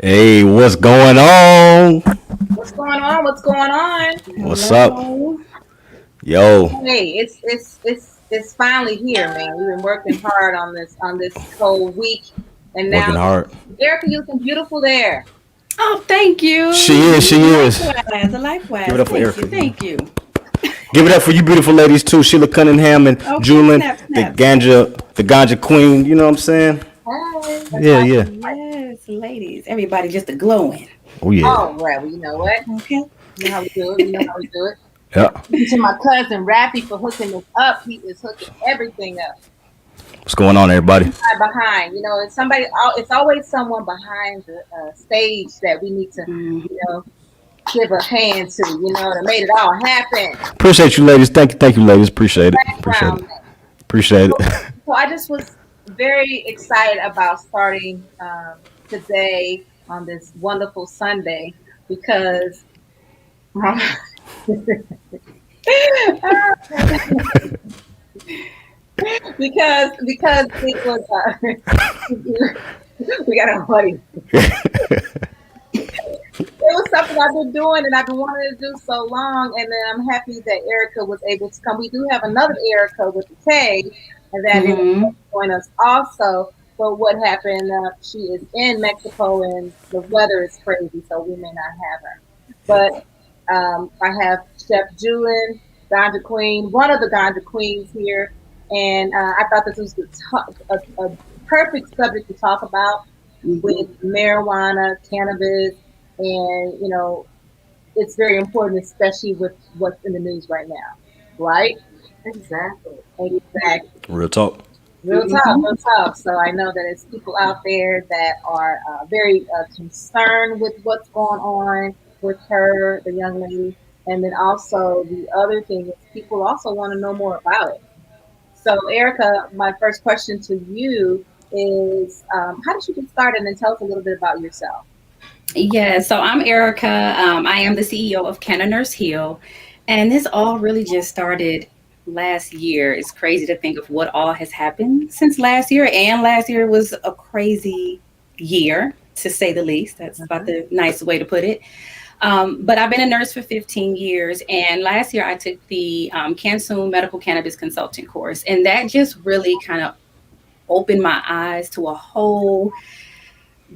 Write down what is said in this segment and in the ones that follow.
Hey, what's going on? What's going on? What's going on? What's up? Yo, Hey, it's finally here, man. We've been working hard on this whole week, and working now hard. Erica, you looking beautiful there. Oh, thank you. She is. Likewise. Give it up for Thank Erica. you. Thank you. Give it up for you beautiful ladies too. Sheila Cunningham and Okay, Julian, snap. the ganja queen. You know what I'm saying? Hey. Yeah. Yes, ladies. Everybody just a glowing. Oh yeah. Oh, well, you know what? Okay. You know how we do it. You know how we do it. Yeah. To my cousin Rappy for hooking us up. He is hooking everything up. What's going on, everybody? Behind, it's somebody. It's always someone behind the stage that we need to, give a hand to, that made it all happen. Appreciate you, ladies. Thank you, ladies. Appreciate it. Appreciate it. Background. Appreciate it. So I just was very excited about starting today on this wonderful Sunday because because it was we got a buddy. It was something I've been doing and I've been wanting to do so long, and then I'm happy that Erica was able to come. We do have another Erica with the K, and that is join us also. But what happened? She is in Mexico, and the weather is crazy, so we may not have her. But I have Chef Julian, Ganja Queen, one of the Ganja Queens here, and I thought this was a perfect subject to talk about with marijuana, cannabis, and it's very important, especially with what's in the news right now, right? Exactly. Real talk. Real talk. So I know that there's people out there that are very concerned with what's going on with her, the young lady, and then also the other thing is people also want to know more about it. So Erica, my first question to you is, how did you get started, and tell us a little bit about yourself? Yeah, so I'm Erica. I am the CEO of Canna Nurse Heal, and this all really just started last year. It's crazy to think of what all has happened since last year, and last year was a crazy year, to say the least. That's about the nice way to put it. But I've been a nurse for 15 years, and last year I took the Cancun Medical Cannabis Consulting course, and that just really kind of opened my eyes to a whole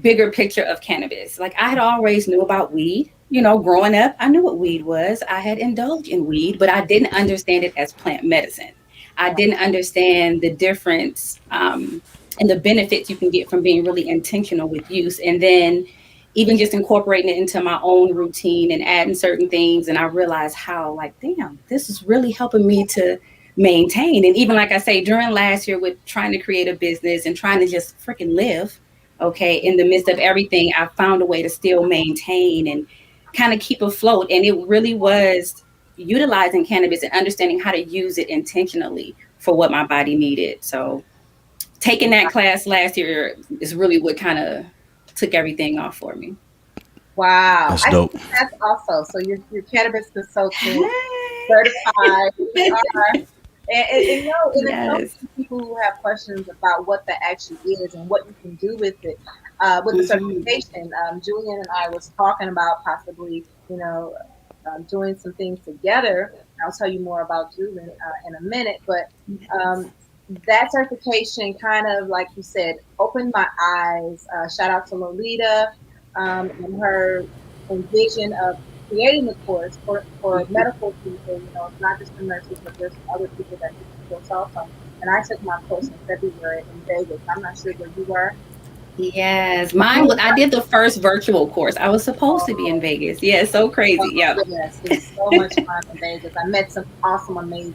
bigger picture of cannabis. Like I had always knew about weed, growing up, I knew what weed was. I had indulged in weed, but I didn't understand it as plant medicine. I didn't understand the difference and the benefits you can get from being really intentional with use. And then even just incorporating it into my own routine and adding certain things. And I realized how, like, damn, this is really helping me to maintain. And even like I say, during last year with trying to create a business and trying to just freaking live, okay, in the midst of everything, I found a way to still maintain and kind of keep afloat. And it really was utilizing cannabis and understanding how to use it intentionally for what my body needed. So taking that class last year is really what kind of took everything off for me. Wow. That's dope. I think that's also, so you're cannabis consultant, certified. And Yes. people who have questions about what that actually is and what you can do with it, with the certification. Julian and I was talking about possibly, doing some things together. I'll tell you more about Julian in a minute, but that certification kind of, like you said, opened my eyes. Shout out to Lolita and her vision of creating the course for medical people. It's not just for nurses, but there's other people that need the course also. And I took my course in February in Vegas. I'm not sure where you were. Yes, I did the first virtual course. I was supposed to be in Vegas. Yeah, so crazy. Yeah. Yes, it was so much fun in Vegas. I met some awesome, amazing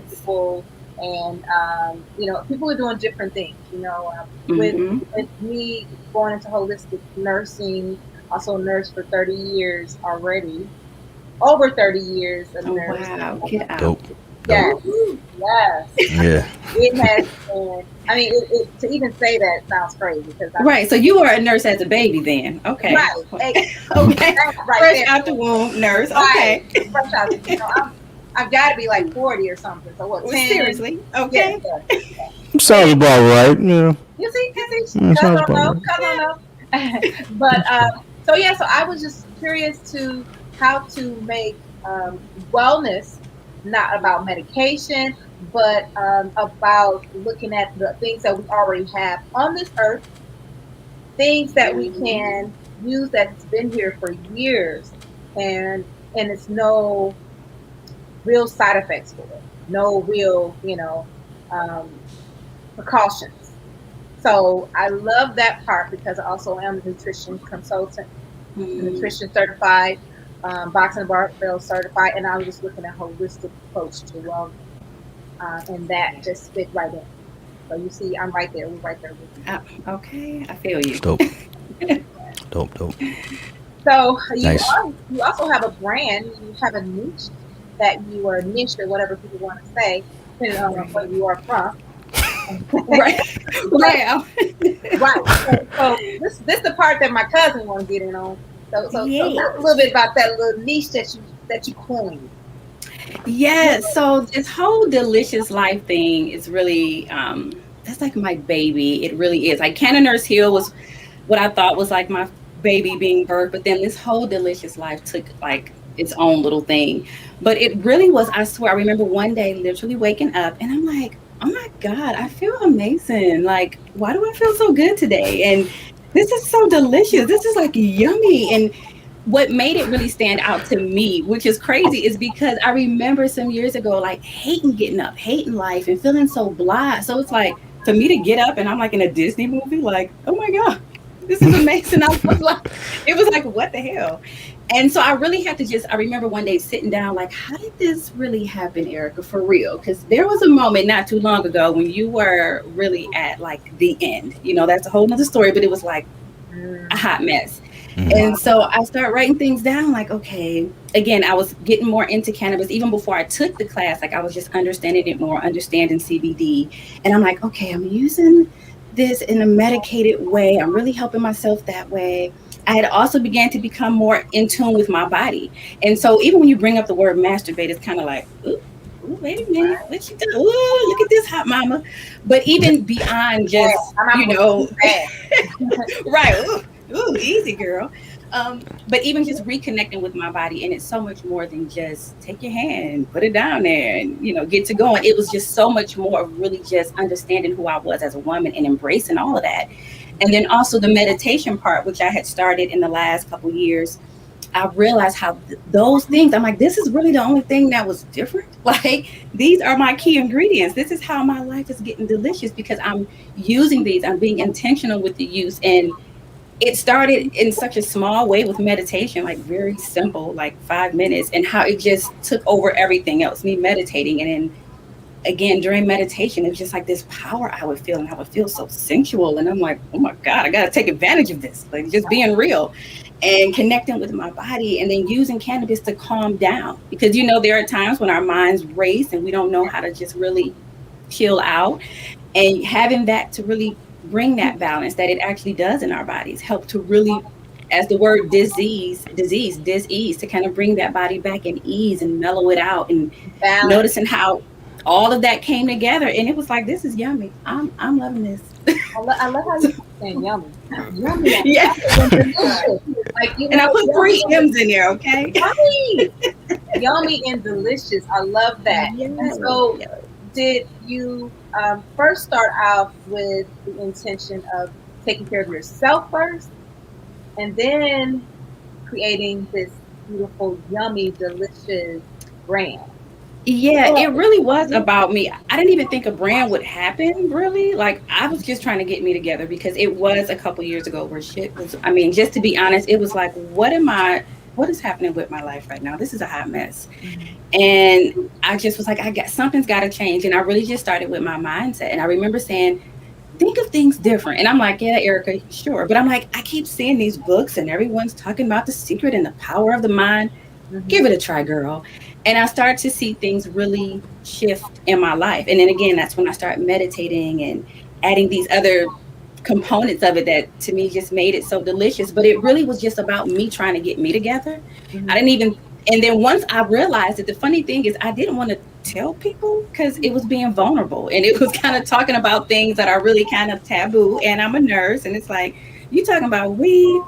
people. And, people are doing different things, with me going into holistic nursing, also a nurse for 30 years already, over 30 years. Wow, get out. Dope. Yes. Yeah. It has been, it to even say that sounds crazy. Because right, so you were a nurse as a baby then. Okay. Right. Okay. Fresh out the womb, nurse. Okay. Right. Fresh out the I've got to be like 40 or something. So what? 10? Seriously? Okay. Yeah. Sounds about right. Yeah. You see, I don't know. But so I was just curious to how to make wellness not about medication, but about looking at the things that we already have on this earth, things that we can use that's been here for years, and it's no real side effects for it, no real, precautions. So I love that part because I also am a nutrition consultant, nutrition certified, boxing and barbell certified, and I was just looking at holistic approach to wellness, and that just fit right in. So you see, I'm right there. We're right there with you. Okay, I feel you. Dope. Dope. So Nice. you also have a brand. You have a niche that you are niche or whatever people want to say, depending on where you are from. Right. Right. Right. So this the part that my cousin want to get in on. So tell Yeah. us a little bit about that little niche that you coined. Yeah. So this whole delicious life thing is really that's like my baby. It really is. Like Cannabis Hill was what I thought was like my baby being birthed, but then this whole delicious life took like its own little thing. But it really was, I swear, I remember one day literally waking up and I'm like, oh my God, I feel amazing. Like, why do I feel so good today? And this is so delicious. This is like yummy. And what made it really stand out to me, which is crazy, is because I remember some years ago, like hating getting up, hating life, and feeling so blah. So it's like for me to get up and I'm like in a Disney movie, like, oh my God, this is amazing. I was like, it was like, what the hell? And so I really had to I remember one day sitting down, like, how did this really happen, Erica, for real? Because there was a moment not too long ago when you were really at like the end. You know, that's a whole nother story, but it was like a hot mess. And so I started writing things down like, okay, again, I was getting more into cannabis even before I took the class. Like I was just understanding it more, understanding CBD. And I'm like, okay, I'm using this in a medicated way. I'm really helping myself that way. I had also began to become more in tune with my body. And so even when you bring up the word masturbate, it's kind of like, ooh, wait a minute, what you doing? Ooh, look at this hot mama. But even beyond just, you know, right. Ooh, easy girl. But even just reconnecting with my body, and it's so much more than just take your hand, put it down there, and you know, get to going. It was just so much more of really just understanding who I was as a woman and embracing all of that. And then also the meditation part, which I had started in the last couple of years. I realized how those things, I'm like, this is really the only thing that was different. Like, these are my key ingredients. This is how my life is getting delicious because I'm using these. I'm being intentional with the use. And it started in such a small way with meditation, like very simple, like 5 minutes, and how it just took over everything else, me meditating. And then again, during meditation, it was just like this power I would feel, and I would feel so sensual. And I'm like, oh my God, I got to take advantage of this, like just being real and connecting with my body, and then using cannabis to calm down. Because, you know, there are times when our minds race and we don't know how to just really chill out, and having that to really bring that balance that it actually does in our bodies help to really, as the word disease, to kind of bring that body back in ease and mellow it out, and balance. Noticing how all of that came together, and it was like, this is yummy. I'm loving this. I love how you saying yummy. Yummy. Yeah. Like, you know, and I put 3 M's in there, okay? Yummy. Yummy and delicious. I love that. Yes. And so did you first start out with the intention of taking care of yourself first and then creating this beautiful, yummy, delicious brand? Yeah, it really was about me. I didn't even think a brand would happen, really. Like, I was just trying to get me together because it was a couple years ago where shit was, I mean, just to be honest, it was like, what is happening with my life right now? This is a hot mess. And I just was like, something's got to change. And I really just started with my mindset. And I remember saying, think of things different. And I'm like, yeah, Erica, sure. But I'm like, I keep seeing these books and everyone's talking about the secret and the power of the mind. Give it a try, girl. And I started to see things really shift in my life. And then again, that's when I started meditating and adding these other components of it that to me just made it so delicious. But it really was just about me trying to get me together. I didn't even, and then once I realized that, the funny thing is I didn't want to tell people because it was being vulnerable, and it was kind of talking about things that are really kind of taboo. And I'm a nurse, and it's like, you talking about weed?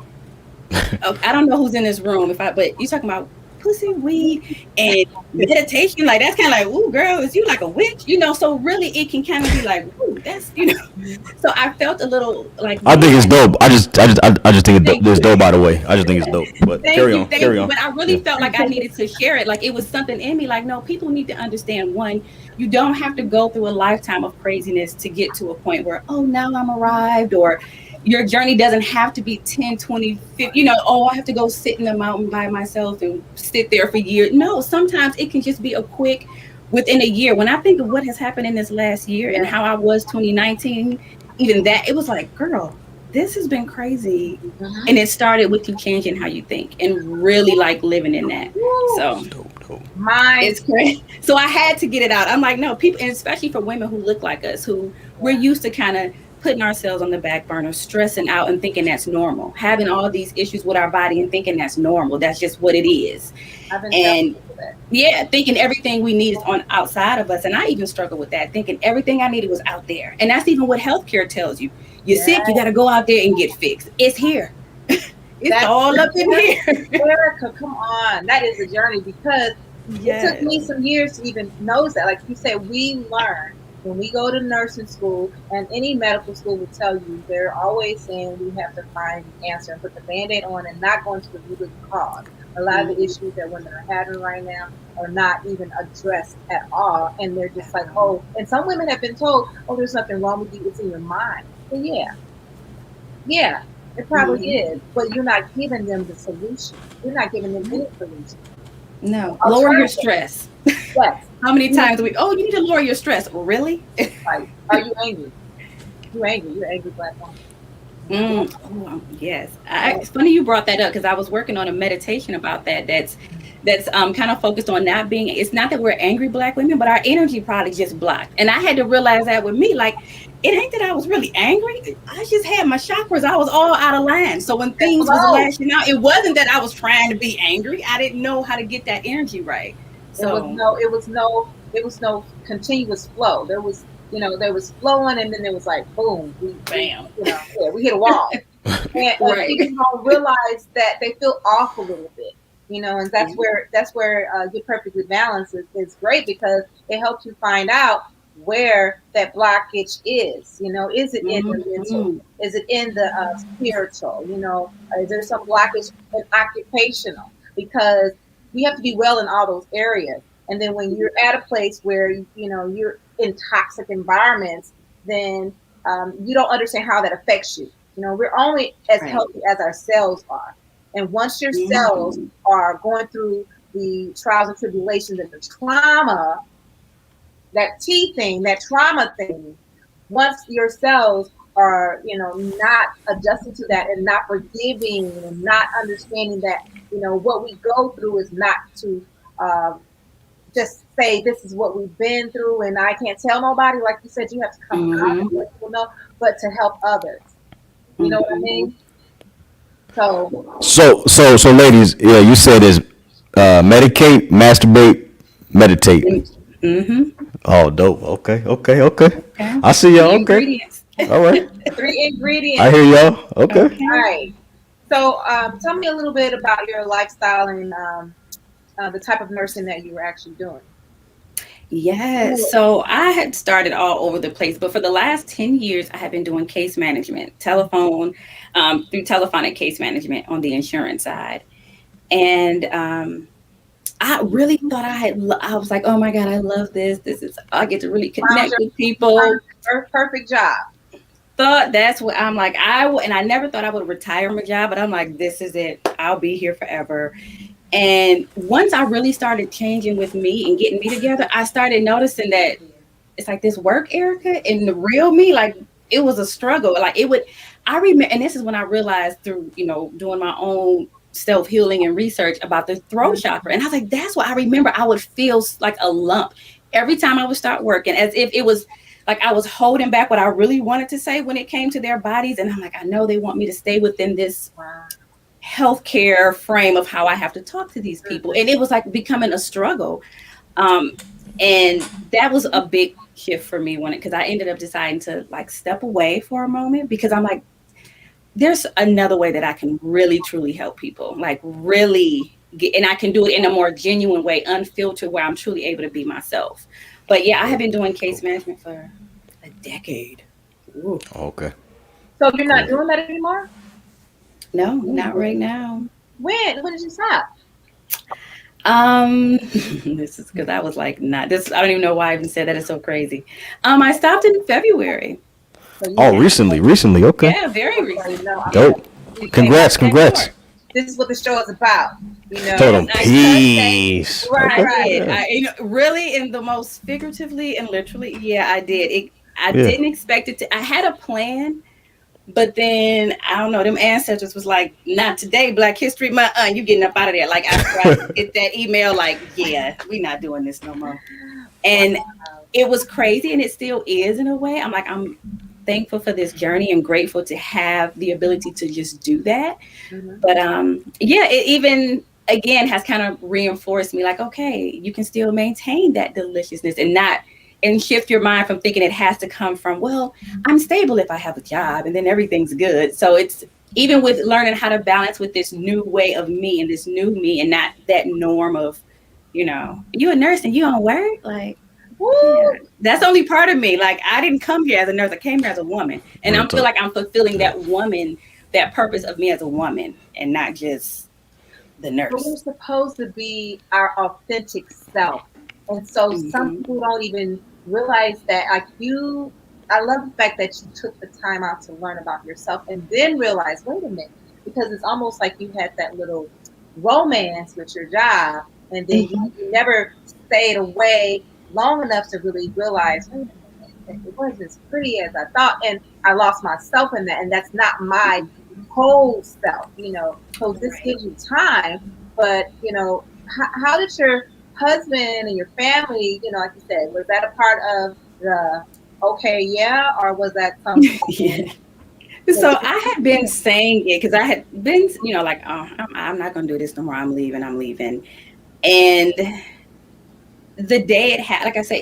Oh, I don't know who's in this room, but you talking about pussy, weed, and meditation, like that's kind of like, ooh, girl, is you like a witch, you know? So really, it can kind of be like, ooh, that's, you know. So I felt a little like, I think it's dope. I just think it's dope. By the way, I just think it's dope. But carry on. But I really felt like I needed to share it. Like it was something in me. Like, no, people need to understand. One, you don't have to go through a lifetime of craziness to get to a point where, oh, now I'm arrived, or your journey doesn't have to be 10, 20, 50, you know, oh, I have to go sit in the mountain by myself and sit there for years. No, sometimes it can just be a quick, within a year. When I think of what has happened in this last year and how I was 2019, even that, it was like, girl, this has been crazy. Mhm. And it started with you changing how you think and really like living in that. Woo. So Dope. Mine. it's great. So I had to get it out. I'm like, no, people, and especially for women who look like us, who we're Yeah. used to kind of putting ourselves on the back burner, stressing out and thinking that's normal, having all these issues with our body and thinking that's normal. That's just what it is. I've been telling And people that. yeah, thinking everything we need is on outside of us. And I even struggle with that, thinking everything I needed was out there. And that's even what healthcare tells you. You're Yeah. sick, you got to go out there and get fixed. It's here. It's That's all the up in journey. here. Erica, come on. That is a journey because it took Yes. me some years to even know that. Like you said, we learn when we go to nursing school, and any medical school will tell you they're always saying we have to find the answer and put the band-aid on and not go into the root cause. A lot of the issues that women are having right now are not even addressed at all. And they're just like, oh, and some women have been told, oh, there's nothing wrong with you, it's in your mind. Well, yeah, it probably is, but you're not giving them the solution. You're not giving them any solution. No, lower your stress. Yes. How many times do we, oh, you need to lower your stress. Really? Like, are you angry? You're angry. You're angry black woman. Yes. It's funny you brought that up because I was working on a meditation about that. That's kind of focused on not being. It's not that we're angry black women, but our energy probably just blocked. And I had to realize that with me, like it ain't that I was really angry. I just had my chakras. I was all out of line. So when things was lashing out, it wasn't that I was trying to be angry. I didn't know how to get that energy right. So It was no continuous flow. There was flowing, and then there was like boom, bam. We hit a wall. And people don't realize that they feel off a little bit, and that's where Get Perfectly Balanced is great because it helps you find out where that blockage is. Is it in the mental? Is it in the spiritual? Is there some blockage in occupational? Because you have to be well in all those areas. And then when you're at a place where you're in toxic environments, then you don't understand how that affects you. We're only as healthy as our cells are. And once your cells are going through the trials and tribulations and the trauma, that trauma thing, once your cells are, not adjusting to that and not forgiving and not understanding that, what we go through is not to just say this is what we've been through and I can't tell nobody. Like you said, you have to come out and let people know, but to help others. You know what I mean? So, ladies, yeah, you said is medicate, masturbate, meditate. Oh, dope. Okay. I see y'all. Okay. All right. 3 ingredients. I hear y'all. Okay. All right. So, tell me a little bit about your lifestyle and the type of nursing that you were actually doing. Yes. So I had started all over the place, but for the last 10 years, I have been doing case management, through telephonic case management on the insurance side. And I really thought I was like, oh my God, I love this. I get to really connect with people. Perfect job. Thought that's what I'm like. And I never thought I would retire my job, but I'm like, this is it. I'll be here forever. And once I really started changing with me and getting me together, I started noticing that it's like this work, Erica, and the real me, like it was a struggle. Like I remember, and this is when I realized through, doing my own self-healing and research about the throat chakra. And I was like, that's what I remember. I would feel like a lump every time I would start working, as if it was like I was holding back what I really wanted to say when it came to their bodies. And I'm like, I know they want me to stay within this healthcare frame of how I have to talk to these people. And it was like becoming a struggle. And that was a big shift for me because I ended up deciding to like step away for a moment because I'm like, there's another way that I can really truly help people, like really and I can do it in a more genuine way, unfiltered, where I'm truly able to be myself. But yeah, I have been doing case management for a decade. Ooh. Okay. So you're not doing that anymore? No, not right now. When did you stop? This is because I was like, not this. I don't even know why I even said that. It's so crazy. I stopped in February. Oh, recently. Okay. Yeah, very recently. Dope. Congrats. This is what the show is about. Total peace. Right. Really, in the most figuratively and literally, yeah, I did. I didn't expect it to. I had a plan, But then I don't know, them ancestors was like, not today, Black History Month. You getting up out of there. Like after I get that email, like, yeah, we not doing this no more. And it was crazy, and it still is in a way. I'm like, I'm thankful for this journey and grateful to have the ability to just do that. Mhm. But yeah, it even again has kind of reinforced me like, okay, you can still maintain that deliciousness and not and shift your mind from thinking it has to come from, well, I'm stable if I have a job and then everything's good. So it's even with learning how to balance with this new way of me and this new me and not that norm of, you a nurse and you don't work, like, yeah, Woo! that's only part of me. Like I didn't come here as a nurse. I came here as a woman, and Real I feel talk. like I'm fulfilling Yeah. that woman, that purpose of me as a woman, and not just the But we're nurse. supposed to be our authentic self. And so some Hmm. people don't even realize that. Like you, I love the fact that you took the time out to learn about yourself and then realize, wait a minute, because it's almost like you had that little romance with your job, and then Hmm. you never stayed away long enough to really realize, wait a minute, it wasn't as pretty as I thought, and I lost myself in that, and that's not my whole self, So this Right. gives you time, but how did your husband and your family, like you said, was that a part of the okay, yeah, or was that something Yeah. that So you I had been saying it because I had been, like, oh, I'm not gonna do this no more. I'm leaving. I'm leaving. And the day it had, like I said,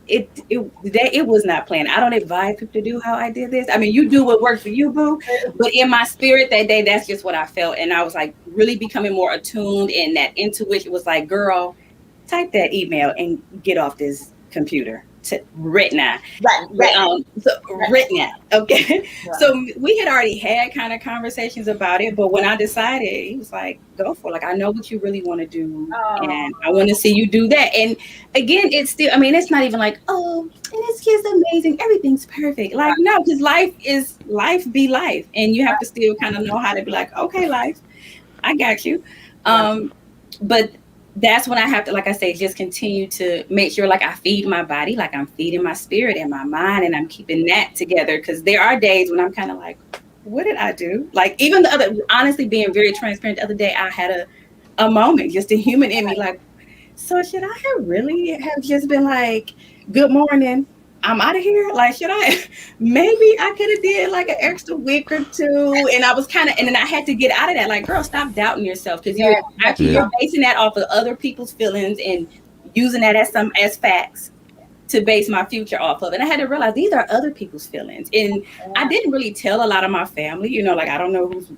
it was not planned. I don't advise people to do how I did this. I mean, you do what works for you, boo. But in my spirit that day, that's just what I felt, and I was like really becoming more attuned, and that intuition was like, "Girl, type that email and get off this computer right now." right, But, right, so right, right now, okay. right. So we had already had kind of conversations about it, but when I decided, he was like, "Go for it. Like I know what you really want to do, Oh, and I want to see you do that." And again, it's still, I mean, it's not even like, oh, and it's just amazing, everything's perfect. Like no, because life be life, and you have to still kind of know how to be like, okay, life, I got you. right, Um, but that's when I have to, like I say, just continue to make sure like I feed my body, like I'm feeding my spirit and my mind, and I'm keeping that together. Because there are days when I'm kind of like, what did I do? Like even the other, honestly, being very transparent, the other day I had a moment, just a human in me, like, so should I have really have just been like, good morning, I'm out of here? Like, should I maybe I could have did like an extra week or two? And I was kind of, and then I had to get out of that. Like, girl, stop doubting yourself because yeah, Yeah. you're basing that off of other people's feelings and using that as facts to base my future off of. And I had to realize these are other people's feelings. And I yeah, didn't really tell a lot of my family, like I don't know who's,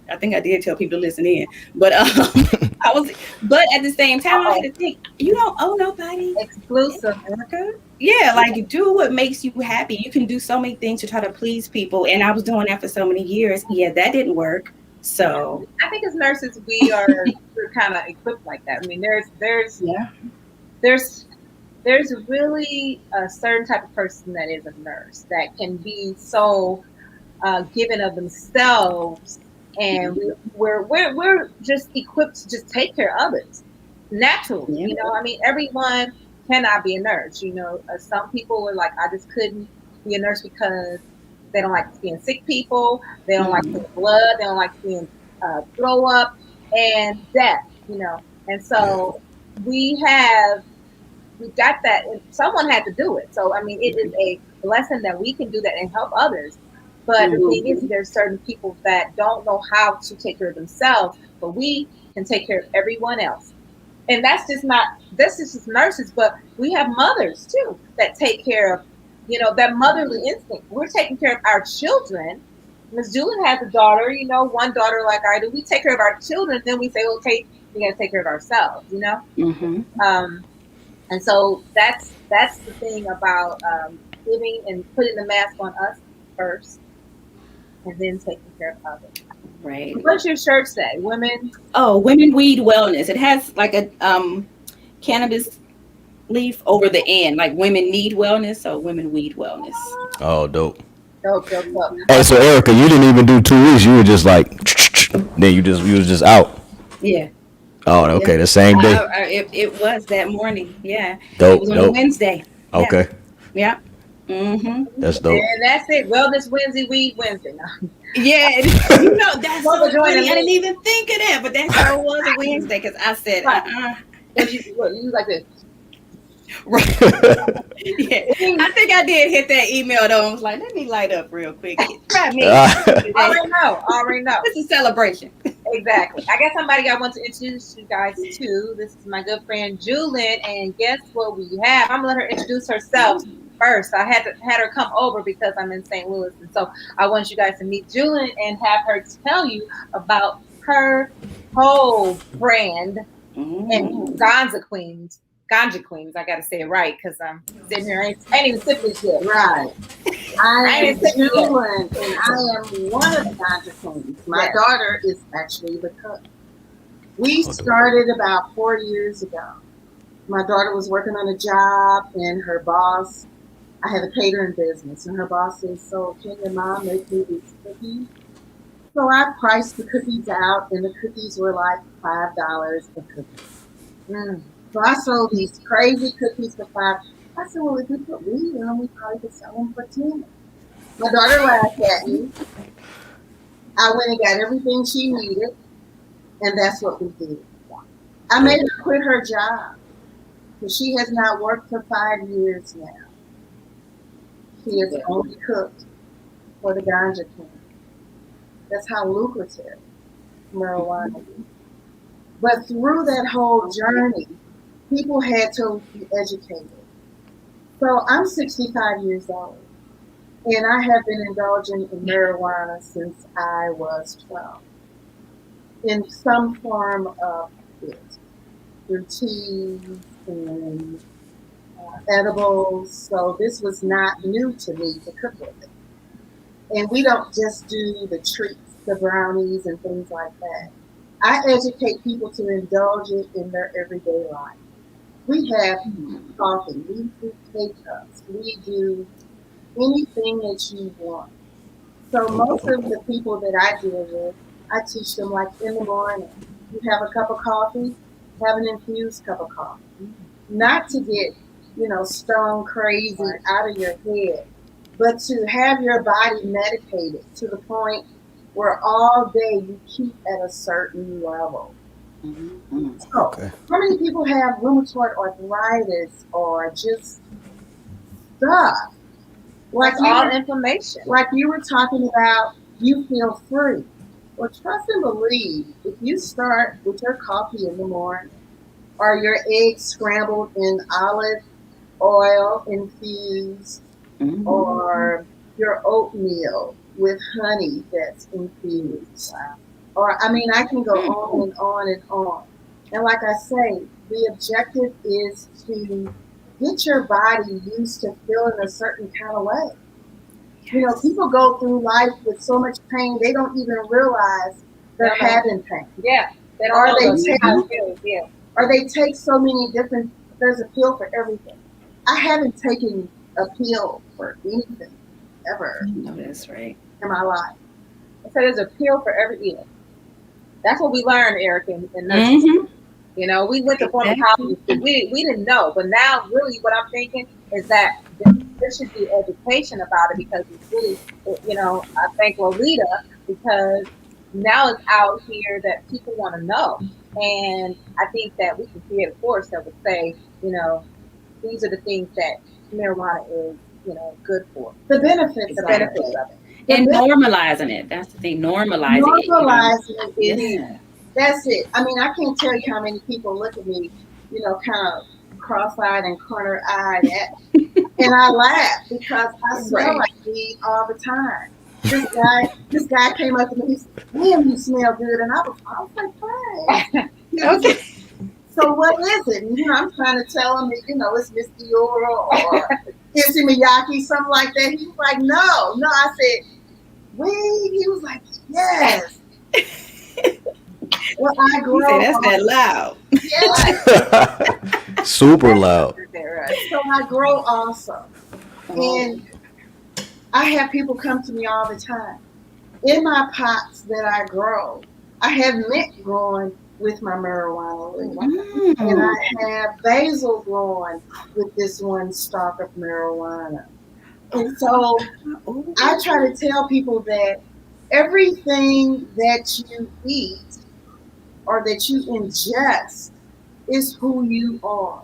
I think I did tell people to listen in, but I was, but at the same time, I had uh-oh, to think, you don't owe nobody, exclusive. Erica. Yeah, like do what makes you happy. You can do so many things to try to please people. And I was doing that for so many years. Yeah, that didn't work. So, I think as nurses, we're kind of equipped like that. I mean, yeah. there's there's really a certain type of person that is a nurse that can be so given of themselves, and Mhm. we're just equipped to just take care of others naturally. Yeah. I mean, everyone cannot be a nurse. Some people are like, I just couldn't be a nurse because they don't like seeing sick people, they don't like seeing Mhm. blood, they don't like seeing throw up and death. And Yeah. so we have we got that, and someone had to do it. So I mean, it is a blessing that we can do that and help others. But the thing is, Mhm. there's certain people that don't know how to take care of themselves, but we can take care of everyone else. And that's just not this is just nurses, but we have mothers too that take care of, that motherly instinct. We're taking care of our children. Miss Julie has a daughter, one daughter like I do. We take care of our children, then we say, okay, we gotta take care of ourselves. Mhm. Um, and so that's the thing about giving and putting the mask on us first, and then taking care of others. Right. What's your shirt say? Women. Oh, women weed wellness. It has like a cannabis leaf over the end, like women need wellness, so women weed wellness. Oh, dope. Dope, dope, dope. Hey, so Erica, you didn't even do 2 weeks. You were just like, then you was just out. Yeah. Oh, Yeah. okay, the same day. It was that morning. Yeah. It Dope, was on a dope. Wednesday. Yeah. Okay. Yeah. That's dope. And that's it. Wellness Wednesday, Weed Wednesday. No. Yeah, that's so Welcome to funny. the I didn't league. even think of that, but that sure was a Wednesday because I said, Right. You like this. Right. Yeah, I think I did hit that email though. I was like, let me light up real quick. Try me. Already know. It's a celebration. Exactly. I got somebody I want to introduce you guys to. This is my good friend Julin, and guess what we have? I'm gonna let her introduce herself first. I had her come over because I'm in St. Louis, and so I want you guys to meet Julin and have her tell you about her whole brand and Ganja Queens. I gotta say it right because I'm sitting here. I ain't even sipped this yet. Right. I am Julin, and I am one of the Ganja Queens. My daughter is actually the cook. We started about 4 years ago. My daughter was working on a job, and her boss, I have a catering business, and her boss says, so can your mom make me these cookies? So I priced the cookies out, and the cookies were like $5 a cookie. So I sold these crazy cookies for $5. I said, well, if we put weed in them, we probably could sell them for $10. My daughter laughed at me. I went and got everything she needed, and that's what we did. I made her quit her job because she has not worked for 5 years now. She has only cooked for the Ganja King. That's how lucrative marijuana is. But through that whole journey, people had to be educated. So I'm 65 years old, and I have been indulging in marijuana since I was 12, in some form of it, through teas and edibles. So this was not new to me to cook with it. And we don't just do the treats, the brownies and things like that. I educate people to indulge it in their everyday life. We have coffee, we do K-cups, we do anything that you want. So most of the people that I deal with, I teach them like in the morning, you have a cup of coffee, have an infused cup of coffee. Not to get, stone crazy out of your head, but to have your body medicated to the point where all day you keep at a certain level. So, how many people have rheumatoid arthritis or just stuff? Like all inflammation. Like you were talking about, you feel free. Well, trust and believe, if you start with your coffee in the morning or your eggs scrambled in olive oil infused or your oatmeal with honey that's infused. Or, I can go on and on and on. And like I say, the objective is to get your body used to feeling a certain kind of way. People go through life with so much pain, they don't even realize they're having pain. Yeah. Or they take so many different, there's a pill for everything. I haven't taken a pill for anything ever. No, that's right. In my life. So there's a pill for every ill. That's what we learned, Erica, in nursing. We went to pharmacology. We didn't know, but now really what I'm thinking is that there should be education about it because it's really, I thank Lolita because now it's out here that people want to know. And I think that we can create a course that would say, these are the things that marijuana is, good for. The benefits of it. And normalizing it. That's the thing. Normalizing it. Is, that's it. I can't tell you how many people look at me, kind of cross-eyed and corner-eyed and I laugh because I smell like weed all the time. This guy came up to me, he said, "Damn, you smell good," and I was like, "Hey." Okay. So what is it? And, I'm trying to tell him that, it's Miss Dior or Issey Miyake, something like that. He was like, no. I said, weed? He was like, yes. Well, I grow. That's that loud. Yeah. Super loud. So I grow also. And I have people come to me all the time. In my pots that I grow, I have mint growing with my marijuana leaf. And I have basil growing with this one stalk of marijuana. And so I try to tell people that everything that you eat or that you ingest is who you are.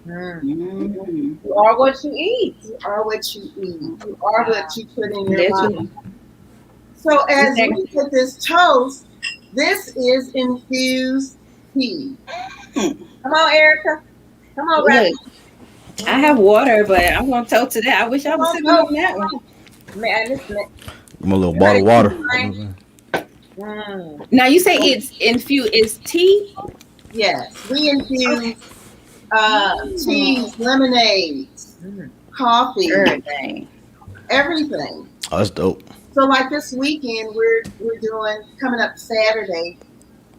Mm-hmm. You are what you eat. You are what you eat. You are what you put in your Literally. body. So as we get this toast, this is infused tea. Come on, Erica. Come on, Rafi. Look, I have water, but I'm gonna toast to that. I wish I was sipping on that one. Man, this man. Give me a little bottle of water. Now you say it's infused. It's tea. Yes, we infuse teas, lemonades, coffee, everything. Oh, that's dope. So like this weekend, we're doing coming up Saturday.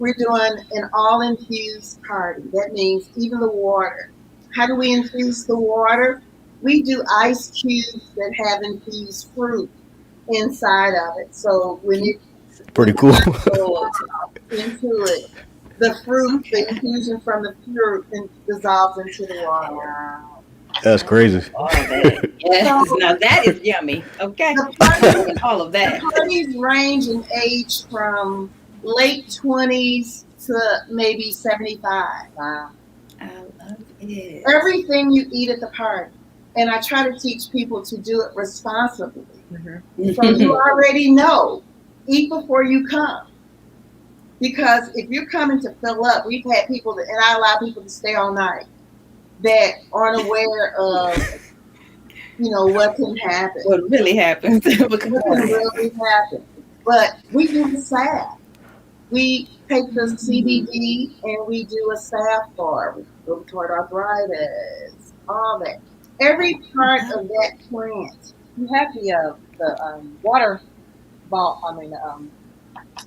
We're doing an all infused party. That means even the water. How do we infuse the water? We do ice cubes that have infused fruit inside of it. So when it Pretty cool. into it, the fruit, the infusion from the fruit dissolves into the water. That's crazy. Yes, now that is yummy. Okay, all of that. The parties range in age from late 20s to maybe 75. Wow, I love it. Everything you eat at the party, and I try to teach people to do it responsibly. So you already know, eat before you come. Because if you're coming to fill up, we've had people and I allow people to stay all night that aren't aware of, what can happen. What really happens? What can really happen. But we do the salve. We take the CBD and we do a salve bar. We go toward arthritis, all that. Every part of that plant. You have the water ball. I mean,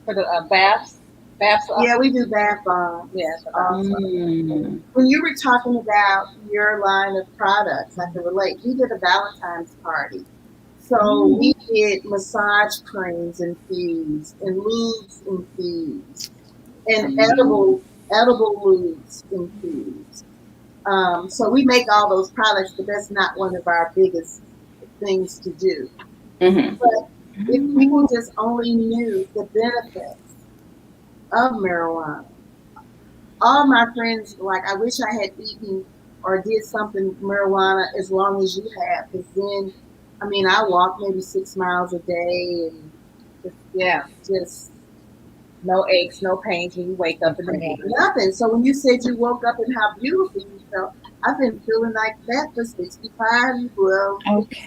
for the baths. Yeah, we do bath bombs. Yes. When you were talking about your line of products, I can relate. We did a Valentine's party. So we did massage creams infused and lubes infused and edible lubes infused. So we make all those products, but that's not one of our biggest things to do. But if people just only knew the benefits of marijuana. All my friends, I wish I had eaten or did something marijuana as long as you have, because then, I walk maybe 6 miles a day and just no aches, no pains when you wake up in the morning. Nothing. So when you said you woke up and how beautiful you felt, I've been feeling like that for 65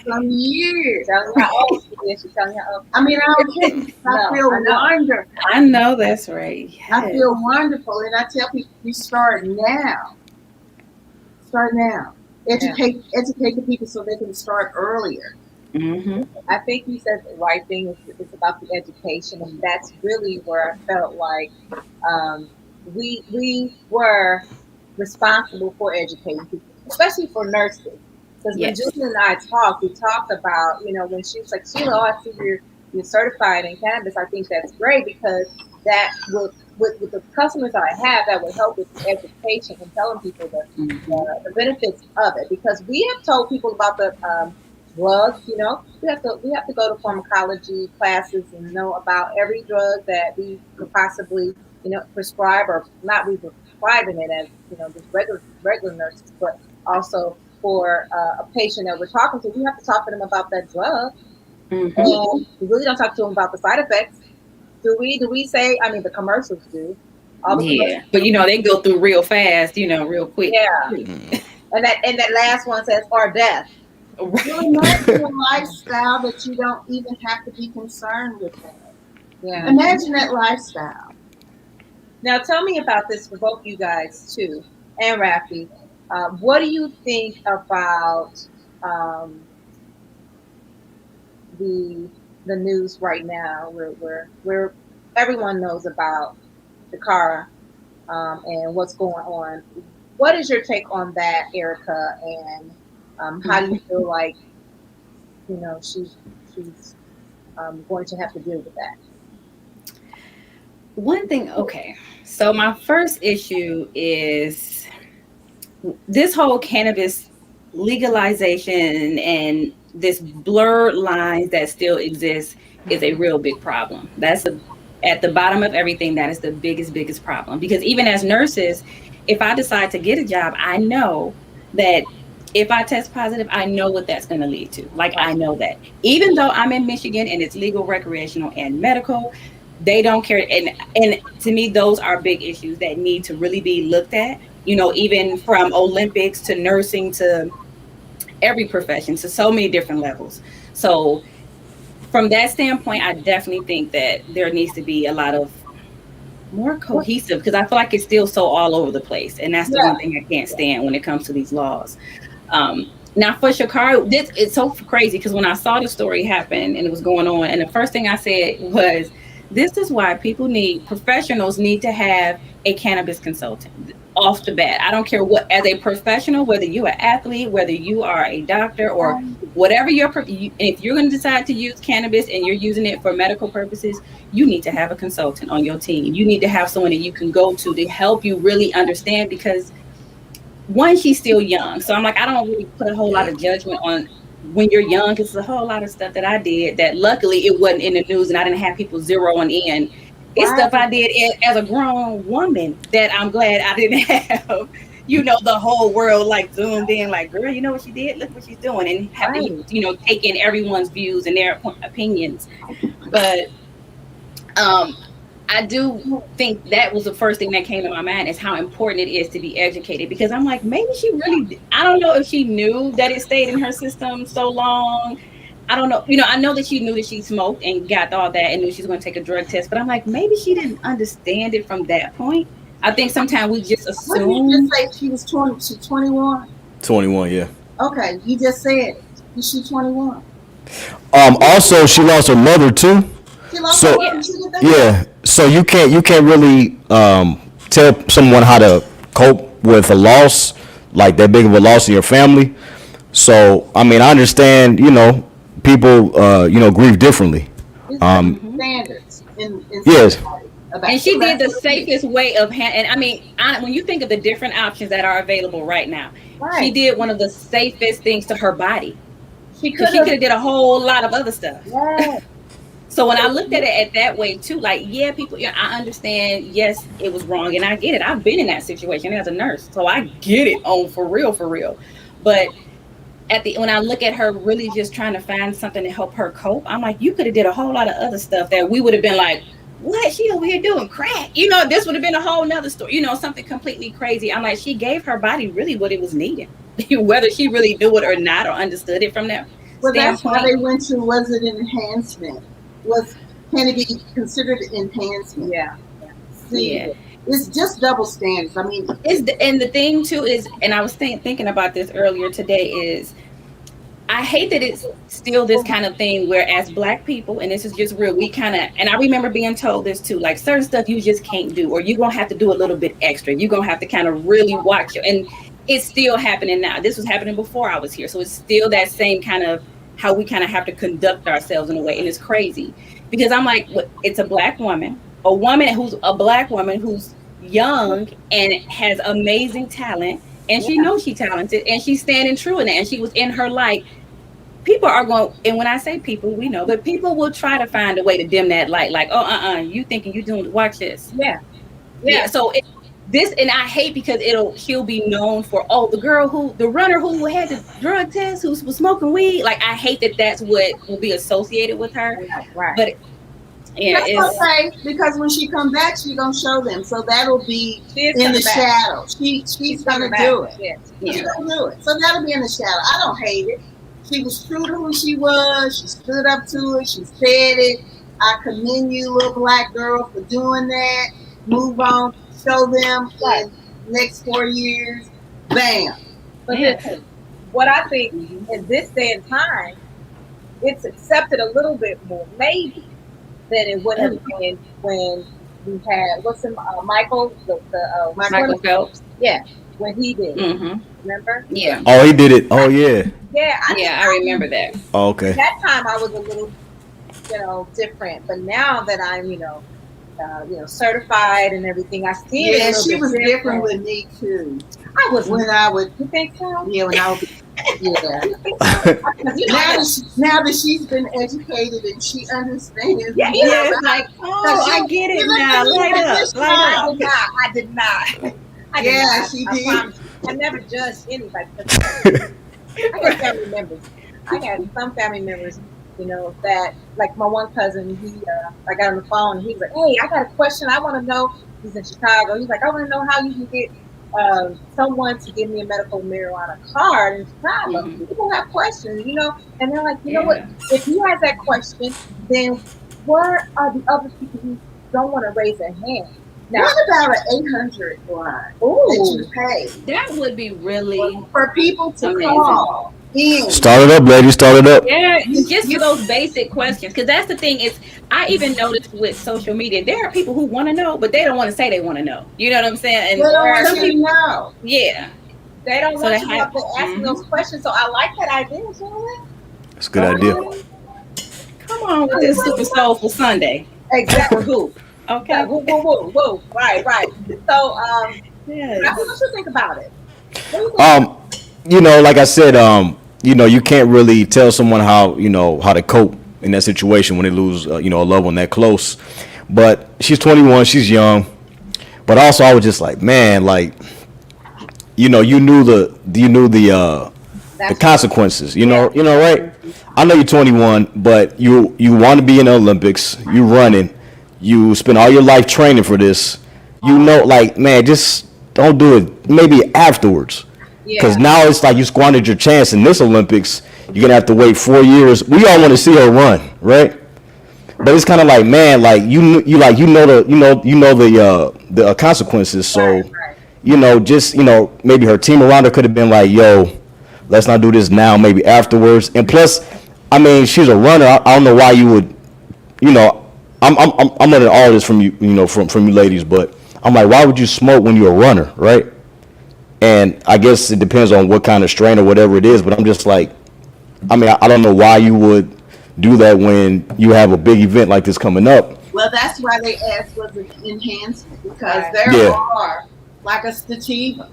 some years. Telling you how old she is. She's telling you how old. I don't kidding. I feel wonderful. I know that's right. Yes. I feel wonderful. And I tell people, you start now. Start now. Educate the people so they can start earlier. I think you said the right thing. It's about the education, and that's really where I felt like we were responsible for educating people, especially for nurses. Because when Julie and I talked, we talked about, when she was like, Sheila, I see you're certified in cannabis. I think that's great because that with the customers I have, that would help with education and telling people the benefits of it. Because we have told people about the drugs, we have to go to pharmacology classes and know about every drug that we could possibly, prescribe, or not we were prescribing it as, just regular nurses, but also for a patient that we're talking to, we have to talk to them about that drug. And we really don't talk to them about the side effects. Do we say, the commercials do. But they go through real fast, real quick. Yeah. And that last one says, or death. You're imagining a lifestyle that you don't even have to be concerned with that. Yeah. Imagine that lifestyle. Now tell me about this for both you guys too, and Rafi. What do you think about the news right now, where everyone knows about ShaCarri and what's going on? What is your take on that, Erica? And how do you feel like she's going to have to deal with that? One thing, okay. So my first issue is this whole cannabis legalization and this blurred lines that still exists is a real big problem. That's at the bottom of everything. That is the biggest problem, because even as nurses, if I decide to get a job, I know that if I test positive, I know what that's going to lead to. Like, I know that even though I'm in Michigan and it's legal, recreational, and medical, they don't care. And to me, those are big issues that need to really be looked at, you know, even from Olympics to nursing to every profession, to so many different levels. So from that standpoint, I definitely think that there needs to be a lot of more cohesive, because I feel like it's still so all over the place. And that's the one thing I can't stand when it comes to these laws. Now for ShaCarri, it's so crazy, because when I saw the story happen and it was going on, and the first thing I said was, this is why professionals need to have a cannabis consultant off the bat. I don't care what, as a professional, whether you're an athlete, whether you are a doctor, or whatever if you're going to decide to use cannabis and you're using it for medical purposes, you need to have a consultant on your team. You need to have someone that you can go to help you really understand, because one, she's still young. So I'm like, I don't really put a whole lot of judgment on when you're young, because there's a whole lot of stuff that I did that luckily it wasn't in the news and I didn't have people zeroing in. It's stuff I did as a grown woman that I'm glad I didn't have, you know, the whole world like zoomed in, like, girl, you know what she did? Look what she's doing. And having, you know, taking everyone's views and their opinions. But I do think that was the first thing that came to my mind, is how important it is to be educated, because I'm like, maybe she really, I don't know if she knew that it stayed in her system so long. I don't know. You know, I know that she knew that she smoked and got all that and knew she was going to take a drug test, but I'm like, maybe she didn't understand it from that point. I think sometimes we just assume. What did you just say? She was 20, she's 21? 21, yeah. Okay, you just said it. Is she 21? Also, she lost her mother too. So yeah, so you can't really tell someone how to cope with a loss like that big of a loss in your family. So I mean, I understand, you know, people you know, grieve differently. Standards in Yes. And she did the safest way of and I mean, when you think of the different options that are available right now, she did one of the safest things to her body. She could have did a whole lot of other stuff. So when I looked at it that way too, like, yeah, people, yeah, I understand. Yes, it was wrong, and I get it. I've been in that situation as a nurse, so I get it on for real. But when I look at her really just trying to find something to help her cope, I'm like, you could have did a whole lot of other stuff that we would have been like, what? She over here doing crack? You know, this would have been a whole nother story. You know, something completely crazy. I'm like, she gave her body really what it was needing, whether she really knew it or not, or understood it from that. Well, that's why they went to, was it an enhancement? Can it be considered enhancement? Yeah. See, it's just double standards. I mean, and the thing too is, and I was thinking about this earlier today, is I hate that it's still this kind of thing where, as Black people, and this is just real, we kind of, and I remember being told this too, like, certain stuff you just can't do, or you're gonna have to do a little bit extra. You're gonna have to kind of really watch it, and it's still happening now. This was happening before I was here, so it's still that same kind of how we kind of have to conduct ourselves in a way, and it's crazy because I'm like, it's a Black woman, who's a Black woman who's young and has amazing talent, and she knows she's talented, and she's standing true in it, and she was in her light. People are going, and when I say people, we know, but people will try to find a way to dim that light, like, you thinking you doing, watch this. Yeah. So and I hate because she'll be known for, the runner who had the drug test, who was smoking weed. Like, I hate that that's what will be associated with her. Right. But that's okay, because when she come back, she's gonna show them. So that'll be in the shadow. She's gonna do it. She's gonna do it. So that'll be in the shadow. I don't hate it. She was true to who she was. She stood up to it. She said it. I commend you, little Black girl, for doing that. Move on. Show them in the next 4 years. Bam. But what I think in this day and time, it's accepted a little bit more, maybe, than it would have been when we had, Michael Phelps. Yeah, when he did. Remember? Yeah. Oh, he did it. Oh, yeah. Yeah, I remember that. Oh, okay. That time I was a little, different. But now that I'm, certified and everything, I see it. Yeah, she was different with me too. I was. When I would. You think so? Yeah, when I would be Yeah. Now that she's been educated and she understands. Yeah, it's like, oh, I get it now. Light up. I did not. Yeah, she did. I never judged anybody. I got family members. I had some family members, you know, that like my one cousin. I got on the phone. And he was like, "Hey, I got a question. I want to know." He's in Chicago. He's like, "I want to know how you can get someone to give me a medical marijuana card in Chicago." Mm-hmm. People have questions, you know, and they're like, you know what? If he has that question, then where are the other people who don't want to raise their hand? Now, what about an 800 line that you pay? That would be really for people to amazing. Call in. Start it up, ladies. Start it up. Yeah, just for those basic questions. Because that's the thing is, I even noticed with social media, there are people who want to know, but they don't want to say they want to know. You know what I'm saying? And they don't want you to know. Yeah. They don't want you to have to ask those questions. So I like that idea, Julie. It's a good idea. Come on with this Super Soulful Sunday. Exactly. Who? Okay. Woo, woo, woo, woo. Right. So, what you think about it? You know, like I said, you know, you can't really tell someone how to cope in that situation when they lose, a loved one that close. But she's 21, she's young. But also, I was just like, man, like, you knew the consequences. You know, right? I know you're 21, but you want to be in the Olympics. You running. You spend all your life training for this. You know, like, man, just don't do it. Maybe afterwards. Because now it's like you squandered your chance in this Olympics. You're gonna have to wait 4 years. We all want to see her run, right? But it's kind of like, man, like you know the consequences. So, just maybe her team around her could have been like, yo, let's not do this now. Maybe afterwards. And plus, I mean, she's a runner. I don't know why you would, I'm learning all this from you, from you ladies. But I'm like, why would you smoke when you're a runner, right? And I guess it depends on what kind of strain or whatever it is, but I'm just like, I mean, I don't know why you would do that when you have a big event like this coming up. Well, that's why they asked was it enhancement, because there are, like a sativa,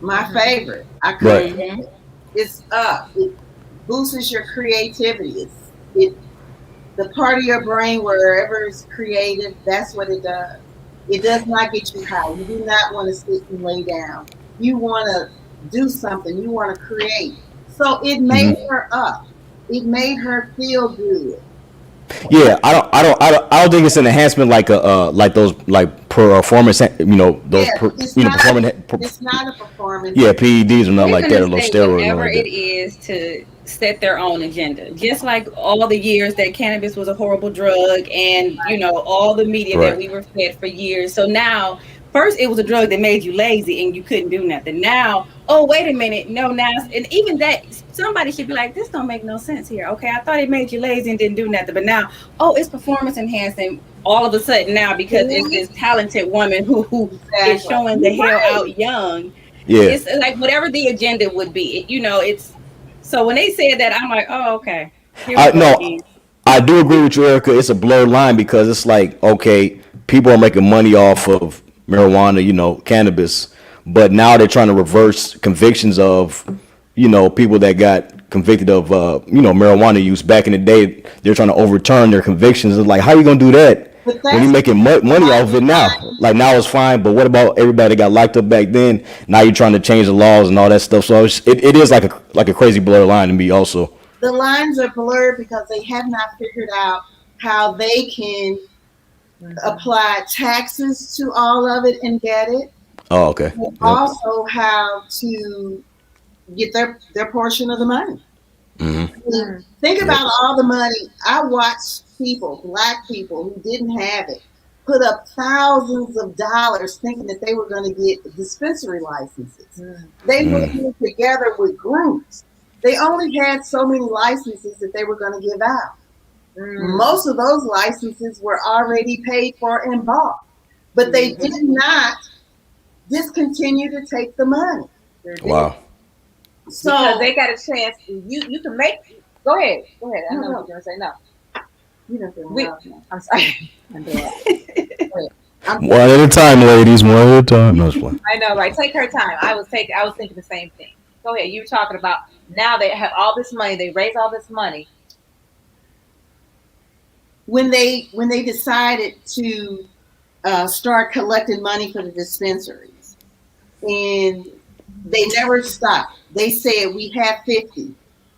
my favorite. I couldn't. It's up. It boosts your creativity. The part of your brain wherever it's creative, that's what it does. It does not get you high. You do not want to sit and lay down. You want to do something. You want to create. So it made her up. It made her feel good. Yeah, I don't think it's an enhancement like those performance. It's not a performance. Yeah, PEDs or nothing like that, or no steroids. Whatever it is to set their own agenda, just like all the years that cannabis was a horrible drug, and all the media that we were fed for years. So now. First, it was a drug that made you lazy and you couldn't do nothing. Now, oh, wait a minute. No, now, and even that, somebody should be like, this don't make no sense here. Okay, I thought it made you lazy and didn't do nothing. But now, oh, it's performance enhancing all of a sudden now because it's this talented woman who is showing the hair out young. Yeah. It's like whatever the agenda would be. It's so when they said that, I'm like, oh, okay. I do agree with you, Erica. It's a blurred line because it's like, okay, people are making money off of marijuana, cannabis, but now they're trying to reverse convictions of, people that got convicted of, marijuana use back in the day. They're trying to overturn their convictions. It's like, how are you gonna do that when you're making money off of it now? Like now it's fine, but what about everybody that got locked up back then? Now you're trying to change the laws and all that stuff. So it is like a crazy blurred line to me also. The lines are blurred because they have not figured out how they can apply taxes to all of it and get it. Oh, okay. And also how to get their portion of the money. Mm-hmm. Think about all the money. I watched people, black people who didn't have it, put up thousands of dollars thinking that they were going to get dispensary licenses. They were together with groups. They only had so many licenses that they were going to give out. Most of those licenses were already paid for and bought, but they did not discontinue to take the money. Wow. So because they got a chance. You can make. Go ahead. I know what you're gonna say. No. You don't. I'm sorry. One at a time, ladies. One at a time. No, I know, right? Take her time. I was thinking the same thing. Go ahead. You were talking about now they have all this money. They raise all this money. When they decided to start collecting money for the dispensaries, and they never stopped. They said we have 50.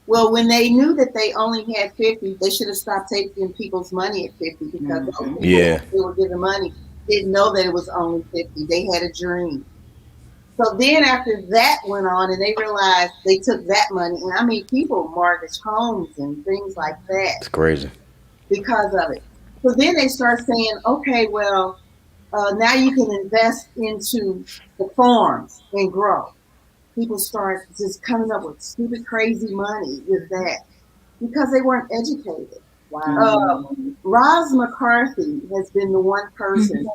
Well, when they knew that they only had 50, they should have stopped taking people's money at 50 because those people they were giving money didn't know that it was only 50. They had a dream. So then after that went on and they realized they took that money, and I mean people mortgaged homes and things like that. It's crazy. Because of it. So then they start saying, okay, well, now you can invest into the farms and grow. People start just coming up with stupid, crazy money with that because they weren't educated. Wow. Roz McCarthy has been the one person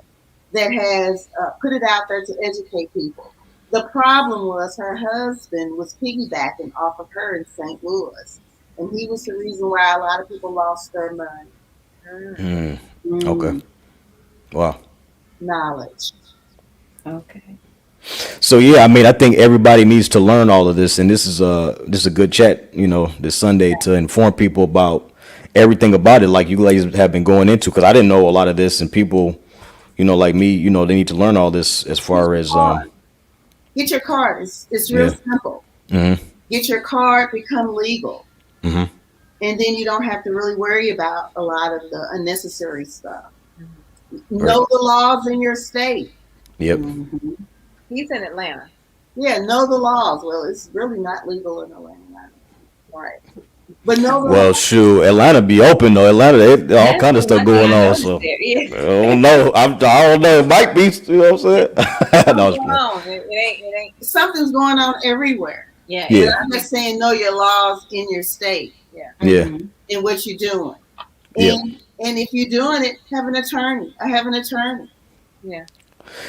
that has put it out there to educate people. The problem was her husband was piggybacking off of her in St. Louis, and he was the reason why a lot of people lost their money. Okay. Wow. Knowledge. Okay. So yeah, I mean, I think everybody needs to learn all of this, and this is a good chat, this Sunday to inform people about everything about it, like you ladies have been going into, because I didn't know a lot of this, and people, like me, they need to learn all this as far as Get your card. It's real simple. Get your card, become legal, and then you don't have to really worry about a lot of the unnecessary stuff. Know the laws in your state. Yep. He's in Atlanta. Yeah, know the laws. Well, it's really not legal in Atlanta, right? But know the Well, laws. shoot, Atlanta be open though. Atlanta, they, all kind of stuff going on. So Yeah. I don't know. I don't know. It might be. You know what I'm saying? No, it's No, it ain't. Something's going on everywhere. Yeah. Yeah. I'm just saying, know your laws in your state. Yeah. Yeah. And what you're doing. Yeah. And if you're doing it, have an attorney. I have an attorney. Yeah.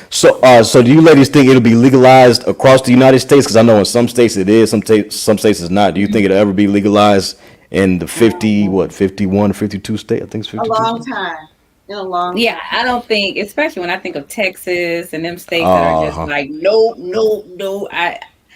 So, so do you ladies think it'll be legalized across the United States? Because I know in some states it is, some states it's not. Do you think it'll ever be legalized in the 51, 52 state? I think it's 52. A long time. In a long time. Yeah, I don't think, especially when I think of Texas and them states that are just like, no.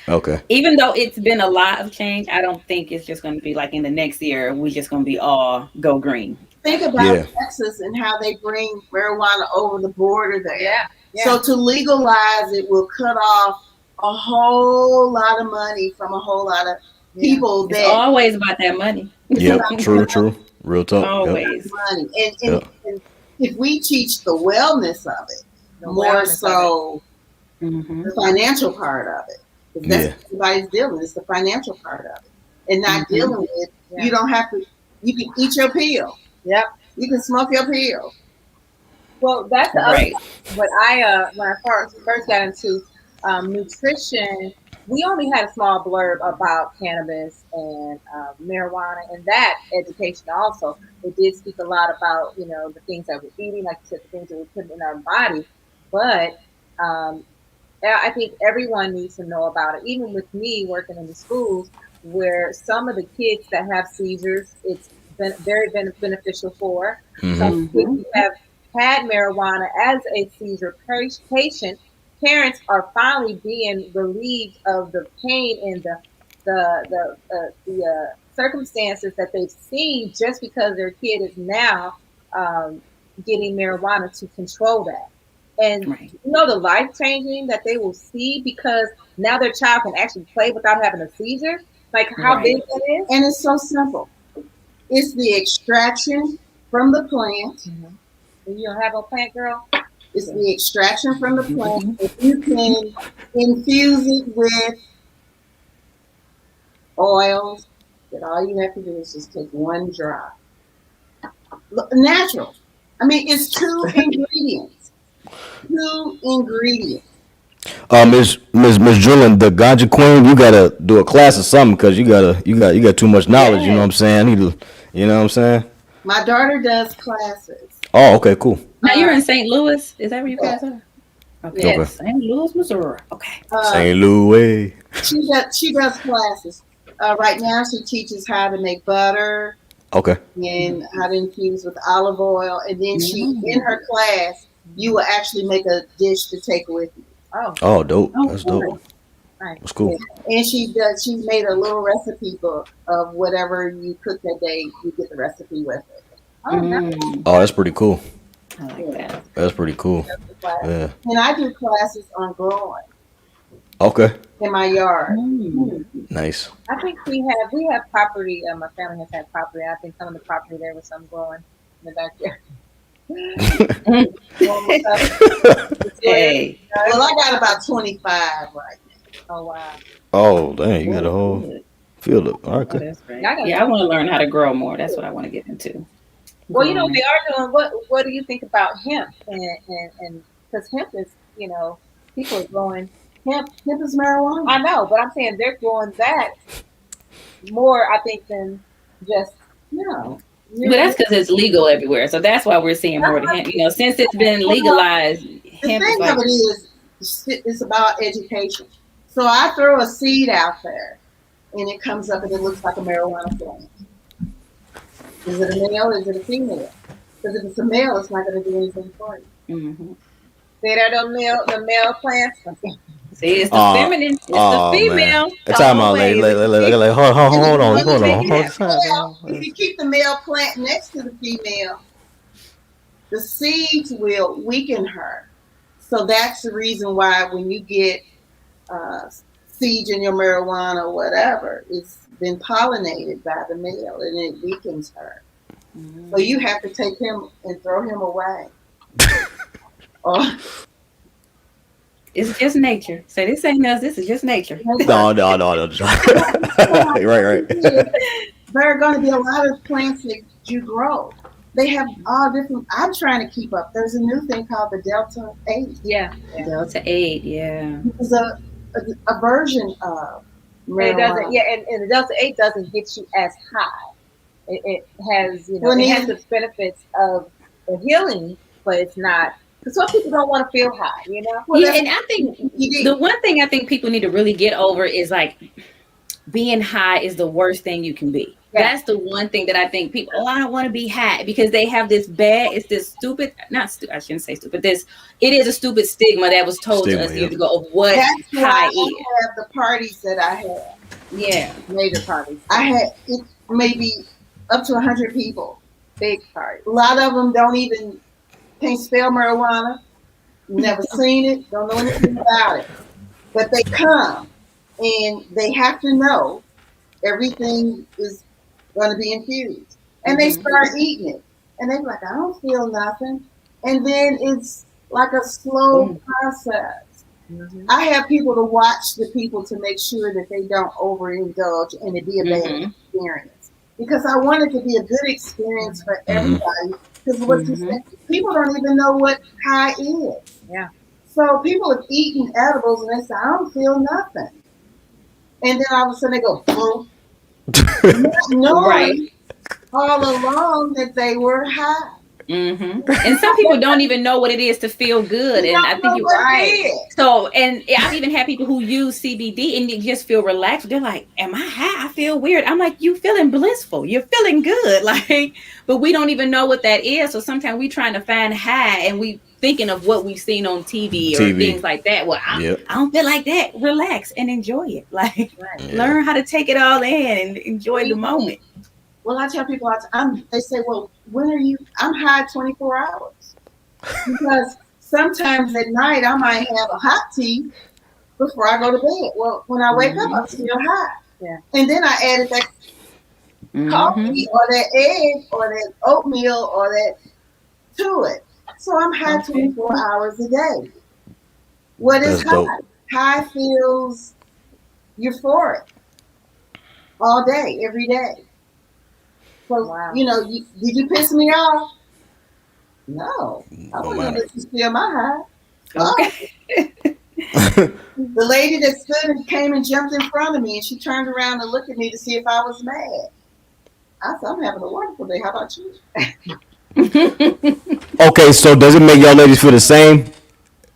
Okay. Even though it's been a lot of change, I don't think it's just going to be like in the next year, we're just going to be all go green. Think about Texas and how they bring marijuana over the border there. Yeah. So to legalize it will cut off a whole lot of money from a whole lot of people. It's always about that money. Yep. True. Real talk. Always. Money. And if we teach the wellness of it, more so the financial part of it. Because that's what everybody's dealing. It's the financial part of it. And not dealing with, you don't have to, you can eat your pill. Yep. You can smoke your pill. Well, that's the other. When I first got into nutrition, we only had a small blurb about cannabis and marijuana, and that education also. It did speak a lot about the things that we're eating, like you said, the things that we're putting in our body. But I think everyone needs to know about it. Even with me working in the schools, where some of the kids that have seizures, it's been very beneficial for. Some kids who have had marijuana as a seizure patient, parents are finally being relieved of the pain and the circumstances that they've seen just because their kid is now getting marijuana to control that. And the life changing that they will see because now their child can actually play without having a seizure. Like how big that is. And it's so simple. It's the extraction from the plant. You don't have a plant, girl? It's the extraction from the plant. If you can infuse it with oils, then all you have to do is just take one drop. Natural. I mean, it's 2 ingredients. 2 ingredients. Miss Drilling, the Ganja Queen, you gotta do a class or something because you got too much knowledge. You know what I'm saying? You know what I'm saying? My daughter does classes. Oh, okay, cool. Now you're in St. Louis. Is that where you guys are? Okay. Okay. St. Louis, Missouri. Okay. St. Louis. She does classes. Right now, she teaches how to make butter. Okay. And how to infuse with olive oil, and then in her class, you will actually make a dish to take with you. Oh, dope. That's dope. Right. That's cool. And she made a little recipe book of whatever you cook that day. You get the recipe with it. Oh, nice. Oh, that's pretty cool. I like that. That's pretty cool. Yeah. And I do classes on growing Okay. in my yard. Nice. I think we have property. My family has had property. I think some of the property there was some growing in the backyard. Hey. Well, I got about 25 right now. Oh wow. Oh, dang, you got a whole field up. All right, Oh, good. that's great. Yeah, I want to learn how to grow more. That's what I want to get into. Well, you know, they are doing. What do you think about hemp? And because hemp is, you know, people are growing hemp. Hemp is marijuana. I know, but I'm saying they're growing that more, I think, than just, you know. But that's because it's legal everywhere, so that's why we're seeing more of hemp. You know, since it's been legalized, The hemp thing is like, of it is, it's about education. So I throw a seed out there, and it comes up and it looks like a marijuana plant. Is it a male? Is it a female? Because if it's a male, it's not going to do anything for you. mm-hmm. See that the male plants? See, it's the feminine, it's the female. Man. It's time out, lady. Like, hold on. If you keep the male plant next to the female, the seeds will weaken her. So that's the reason why when you get seeds in your marijuana or whatever, it's been pollinated by the male and it weakens her. So you have to take him and throw him away. It's just nature. So this ain't us. This is just nature. No. Right. There are going to be a lot of plants that you grow. They have all different. I'm trying to keep up. There's a new thing called the Delta 8. Yeah. Delta 8, yeah. It's a version of marijuana. It doesn't, and the Delta 8 doesn't get you as high. It has, you know, it has the benefits of the healing, but it's not. Because some people don't want to feel high, you know? Well, yeah, and I think the one thing I think people need to really get over is like being high is the worst thing you can be. Yeah. That's the one thing that I think people, I don't want to be high because they have this it's this stupid, I shouldn't say stupid, it is a stupid stigma that was told to us years ago of what high is. I have the parties that I had. Yeah. Major parties. I had maybe up to 100 people. Big parties. A lot of them can't spell marijuana, never seen it, don't know anything about it. But they come and they have to know everything is going to be infused. And they start eating it. And they're like, I don't feel nothing. And then it's like a slow process. I have people to watch the people to make sure that they don't overindulge and it be a bad experience. Because I want it to be a good experience for everybody. Because what you said, people don't even know what high is. Yeah. So people have eaten edibles and they say, I don't feel nothing. And then all of a sudden they go, boom. Not knowing all along that they were high. And some people don't even know what it is to feel good. And I think you're right. So, and I've even had people who use CBD and you just feel relaxed. They're like, am I high? I feel weird. I'm like, you feeling blissful. You're feeling good. Like, but we don't even know what that is. So sometimes we trying to find high and we thinking of what we've seen on TV or things like that. Well, I don't feel like that. Relax and enjoy it. Like, learn how to take it all in and enjoy the moment. Well, I tell people, they say, well, when are you? I'm high 24 hours. Because sometimes at night I might have a hot tea before I go to bed. Well, when I wake up, I'm still high. Yeah. And then I added that coffee or that egg or that oatmeal or that to it. So I'm high 24 hours a day. What is high? Dope. High feels euphoric all day, every day. So, you know, did you piss me off? No. I wasn't going to let you steal my high. Okay. The lady that stood and came and jumped in front of me, and she turned around and looked at me to see if I was mad. I said, I'm having a wonderful day. How about you? Okay, so does it make y'all ladies feel the same?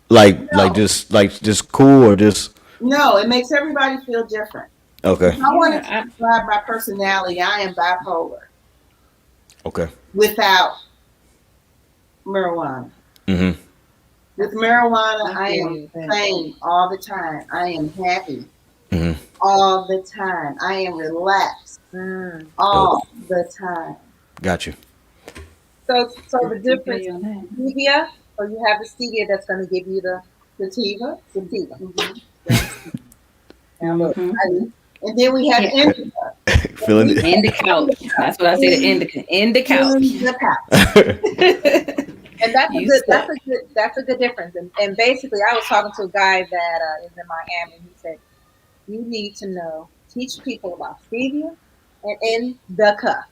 Like just cool or just? No, it makes everybody feel different. Okay. If I want to describe my personality, I am bipolar. Okay. Without marijuana. With marijuana, I am sane all the time. I am happy. all the time. I am relaxed all the time. Got you. So the difference, stevia, or you have the stevia that's going to give you the sativa. Now look, and then we have indica. Feeling it. In the couch. That's what I say. The indica. In the couch. And that's a good difference. And basically, I was talking to a guy that is in Miami. He said, "You need to teach people about stevia and indica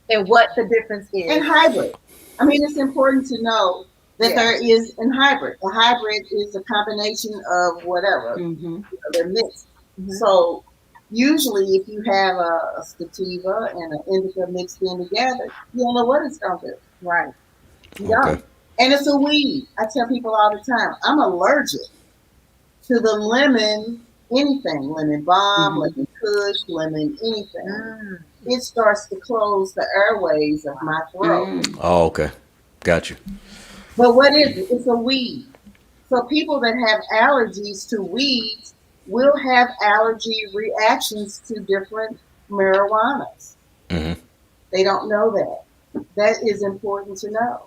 and what the difference is." And hybrid. I mean, it's important to know that there is in hybrid. A hybrid is a combination of whatever. They're mixed. So usually, if you have a sativa and an indica mixed in together, you don't know what it's going to do. Right. You don't. And it's a weed. I tell people all the time, I'm allergic to the lemon, anything, lemon balm, lemon kush, lemon anything. It starts to close the airways of my throat. Oh, okay. Got you. But what is it? It's a weed. So people that have allergies to weeds will have allergy reactions to different marijuanas. They don't know that. That is important to know.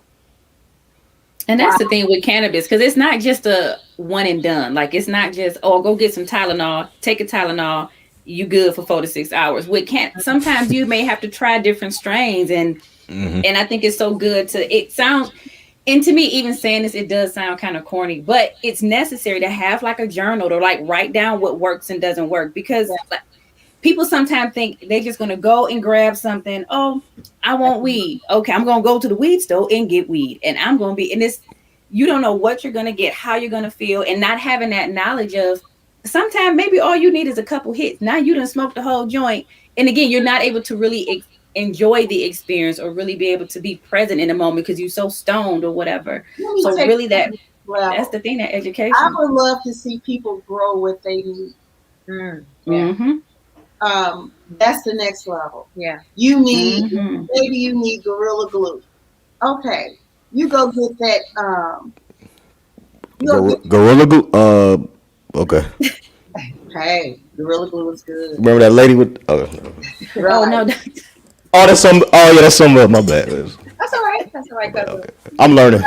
And that's the thing with cannabis, because it's not just a one and done. Like, it's not just, oh, go get some Tylenol, take a Tylenol, you good for 4 to 6 hours. With sometimes you may have to try different strains, and I think it's so good it sounds, and to me, even saying this, it does sound kind of corny, but it's necessary to have like a journal to like write down what works and doesn't work, because like, people sometimes think they're just going to go and grab something. Oh, I want weed. Okay, I'm going to go to the weed store and get weed. And I'm going to be in this. You don't know what you're going to get, how you're going to feel, and not having that knowledge of sometimes maybe all you need is a couple hits. Now you done smoked the whole joint. And again, you're not able to really enjoy the experience or really be able to be present in the moment because you're so stoned or whatever. So really that's the thing, that education. I would love to see people grow what they need. That's the next level. Yeah. You need, maybe you need Gorilla Glue. Okay. You go get that, Gorilla Glue, okay. Hey, Gorilla Glue is good. Remember that lady with, no. That's some, that's some, my bad. That's all right. Okay. I'm learning.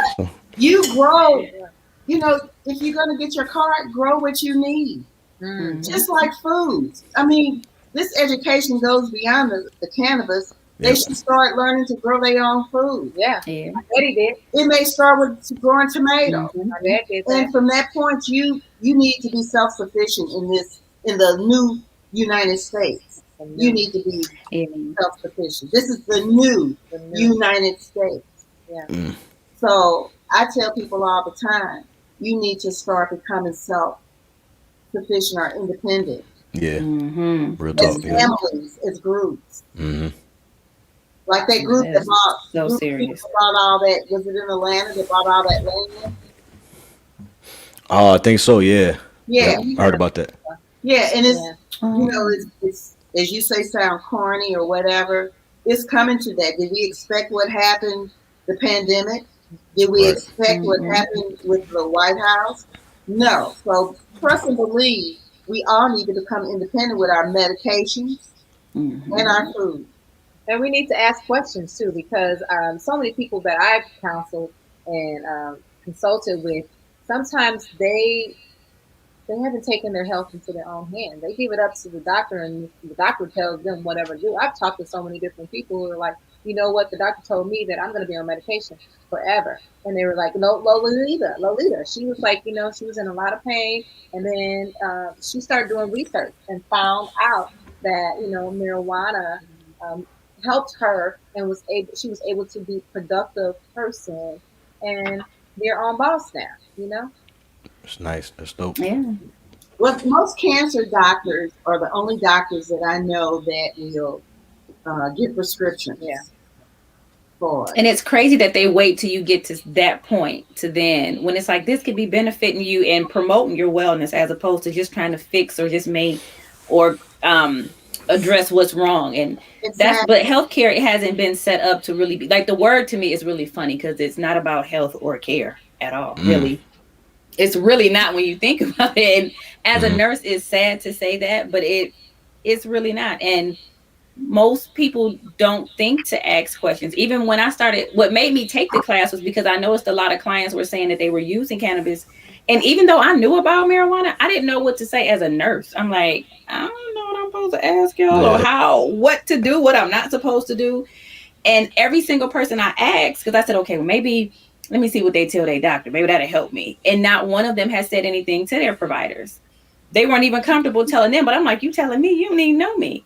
You grow, if you're going to get your card, grow what you need. Just like foods. I mean, this education goes beyond the cannabis. They should start learning to grow their own food. Yeah. My daddy did. It may start with growing tomatoes. My dad did that. And from that point, you need to be self-sufficient in the new United States. You need to be self-sufficient. This is the new United States. Yeah. So I tell people all the time, you need to start becoming self-sufficient or independent. Yeah. Real talk. As families, as groups. Like that group that bought all that, was it in Atlanta that bought all that land? Oh, I think so, yeah. Yeah. I heard about that. Yeah, and it's as you say, sound corny or whatever. It's coming to that. Did we expect what happened, the pandemic? Did we expect what happened with the White House? No. So trust and believe we all need to become independent with our medications and our food. And we need to ask questions too, because so many people that I've counseled and consulted with, sometimes they haven't taken their health into their own hands. They give it up to the doctor, and the doctor tells them whatever to do. I've talked to so many different people who are like, you know what, the doctor told me that I'm going to be on medication forever. And they were like, Lolita. She was like, she was in a lot of pain. And then she started doing research and found out that, marijuana helped her and she was able to be a productive person. And they're on boss now, It's nice. That's dope. Yeah. Well, most cancer doctors are the only doctors that I know that will get prescriptions. Yeah. For. And it's crazy that they wait till you get to that point to then, when it's like this could be benefiting you and promoting your wellness, as opposed to just trying to fix or just make or address what's wrong. And but healthcare, it hasn't been set up to really be like, the word to me is really funny because it's not about health or care at all, really. it's really not when you think about it. And as a nurse, it's sad to say that, but it's really not. And most people don't think to ask questions. Even when I started, what made me take the class was because I noticed a lot of clients were saying that they were using cannabis. And even though I knew about marijuana, I didn't know what to say as a nurse. I'm like, I don't know what I'm supposed to ask y'all or what to do, what I'm not supposed to do. And every single person I asked, because I said, okay, well, maybe let me see what they tell their doctor. Maybe that'll help me. And not one of them has said anything to their providers. They weren't even comfortable telling them, but I'm like, you telling me? You don't even know me.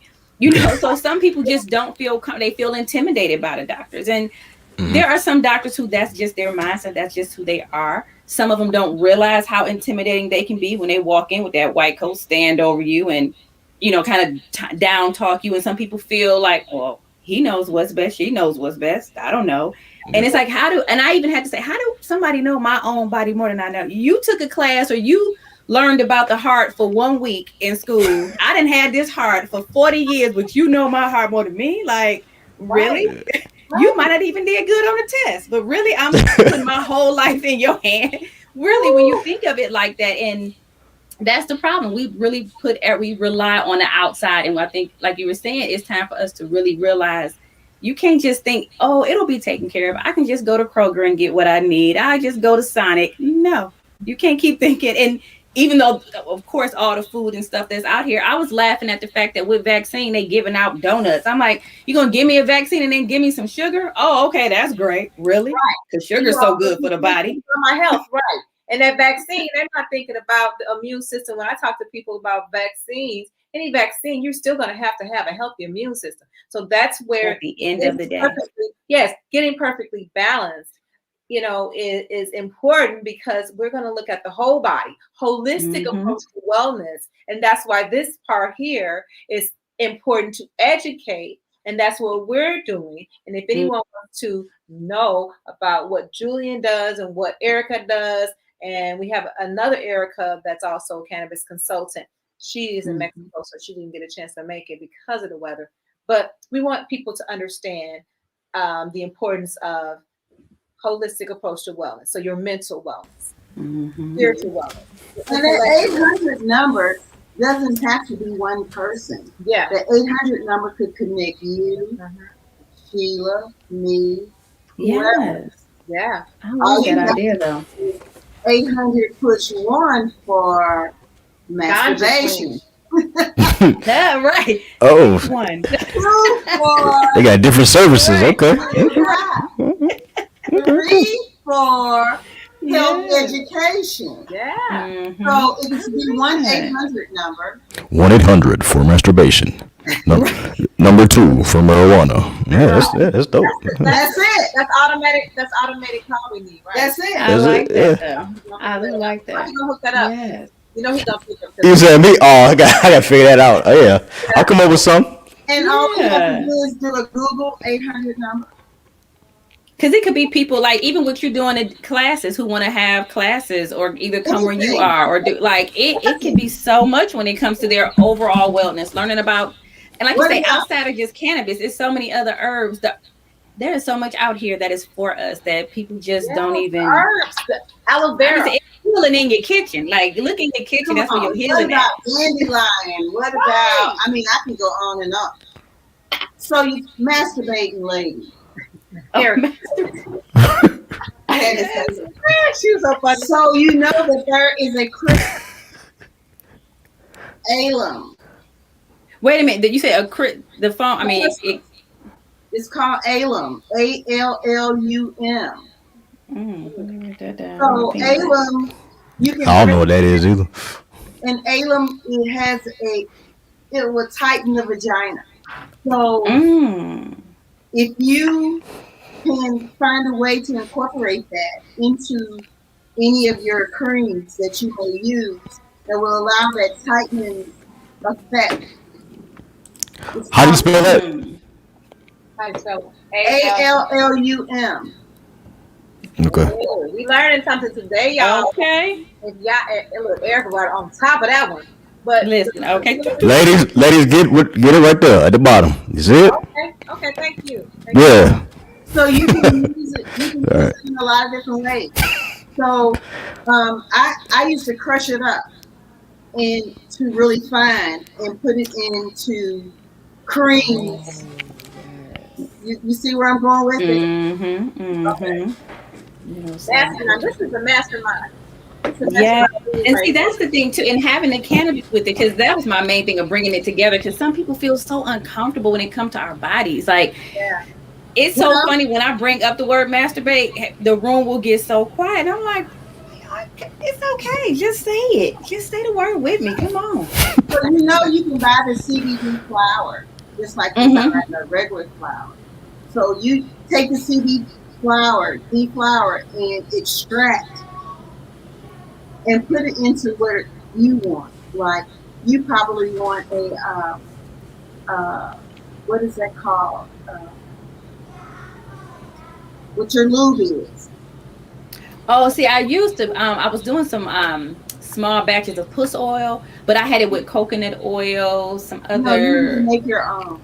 So some people just don't feel, they feel intimidated by the doctors. And there are some doctors who that's just their mindset. That's just who they are. Some of them don't realize how intimidating they can be when they walk in with that white coat, stand over you and, kind of down talk you. And some people feel like, well, he knows what's best. She knows what's best. I don't know. And it's like, and I even had to say, how do somebody know my own body more than I know? You took a class or you learned about the heart for 1 week in school. I didn't have this heart for 40 years, but you know my heart more than me. Like, really? Right. You might not even did good on the test, but really, I'm putting my whole life in your hand. Really, when you think of it like that, and that's the problem. We really we rely on the outside. And I think, like you were saying, it's time for us to really realize you can't just think, oh, it'll be taken care of. I can just go to Kroger and get what I need. I just go to Sonic. No, you can't keep thinking. And even though, of course, all the food and stuff that's out here, I was laughing at the fact that with vaccine, they giving out donuts. I'm like, you going to give me a vaccine and then give me some sugar? Oh, okay, that's great. Really? Right. Because sugar's so good for the body. For my health, right. And that vaccine, they're not thinking about the immune system. When I talk to people about vaccines, any vaccine, you're still going to have a healthy immune system. So that's where at the end of the day, getting perfectly balanced, is important, because we're going to look at the whole body, holistic approach to wellness. And that's why this part here is important to educate. And that's what we're doing. And if anyone wants to know about what Julian does and what Erica does, and we have another Erica that's also a cannabis consultant. She is in Mexico, so she didn't get a chance to make it because of the weather. But we want people to understand the importance of holistic approach to wellness. So your mental wellness, spiritual wellness. And that 800 number doesn't have to be one person. Yeah. The 800 number could connect you, Sheila, me. Yes. Yeah. I love that idea, though. 800 push 1 for masturbation. Yeah, right. Oh. 1. They got different services. Okay. 3 for health education. Yeah. So it could be 1-800 number. 1-800 for masturbation. Number 2 for marijuana. Yeah, that's dope. That's it. That's automatic call we need, right? That's it. I like that, though. I really like that. How you gonna hook that up? Yes. He's gonna pick up. You said me? Oh, I got to figure that out. Oh, yeah. I'll come up with some. And all we have to do is do a Google 800 number. Because it could be people like, even what you're doing in classes, who want to have classes or either come where you are or do like it can be so much when it comes to their overall wellness, learning about, and like you say, outside of just cannabis, it's so many other herbs that there is so much out here that is for us that people just don't even. Herbs, aloe vera. It's healing in your kitchen. Like, look in your kitchen, that's where you're healing at. What about dandelion? What about, I mean, I can go on and on. So you masturbating lady. Eric. She was so funny. So you know that there is a alum. Wait a minute. Did you say the phone? I mean, it's called alum. ALLUM. So alum, you can. I don't know what that is either. And alum, it will tighten the vagina. So if you can find a way to incorporate that into any of your creams that you may use that will allow that tightening effect. How do you spell that? How do you spell it? ALLUM. Okay. We learning something today, y'all. Okay. If y'all, look, Erica right on top of that one. But listen, okay. Ladies, get it right there at the bottom. You see it? Okay, thank you. Yeah. So you can use it in a lot of different ways. So I used to crush it up and to really fine and put it into creams. You see where I'm going with it? Okay. Mastermind. This is a mastermind. Yeah, and see that's the thing too, and having the cannabis with it, because that was my main thing of bringing it together. Because some people feel so uncomfortable when it comes to our bodies. Like, it's so funny when I bring up the word masturbate, the room will get so quiet. I'm like, it's okay, just say it. Just say the word with me. Come on. Well, you can buy the CBD flower just like you buy a regular flower. So you take the CBD flower, deflower, and extract and put it into what you want. Like you probably want a what is that called? What your lube is. Oh, see, I used to. I was doing some small batches of puss oil, but I had it with coconut oil, some other. No, you make your own.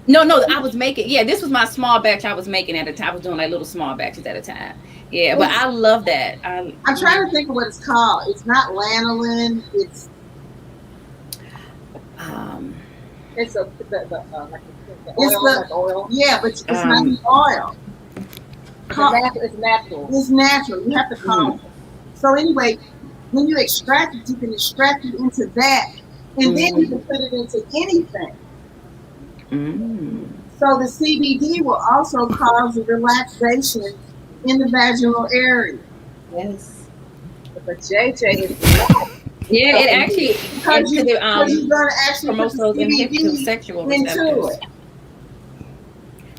No, I was making. Yeah, this was my small batch I was making at a time. I was doing like little small batches at a time. Yeah, but I love that. I'm trying to think of what it's called. It's not lanolin. It's the oil. Yeah, but it's not the oil. It's natural. It's natural. You have to calm it. So anyway, when you extract it, you can extract it into that, and then you can put it into anything. So the CBD will also cause a relaxation in the vaginal area. Yes. But JJ is yeah, it actually because you're going to actually promote those CBD sexual into it.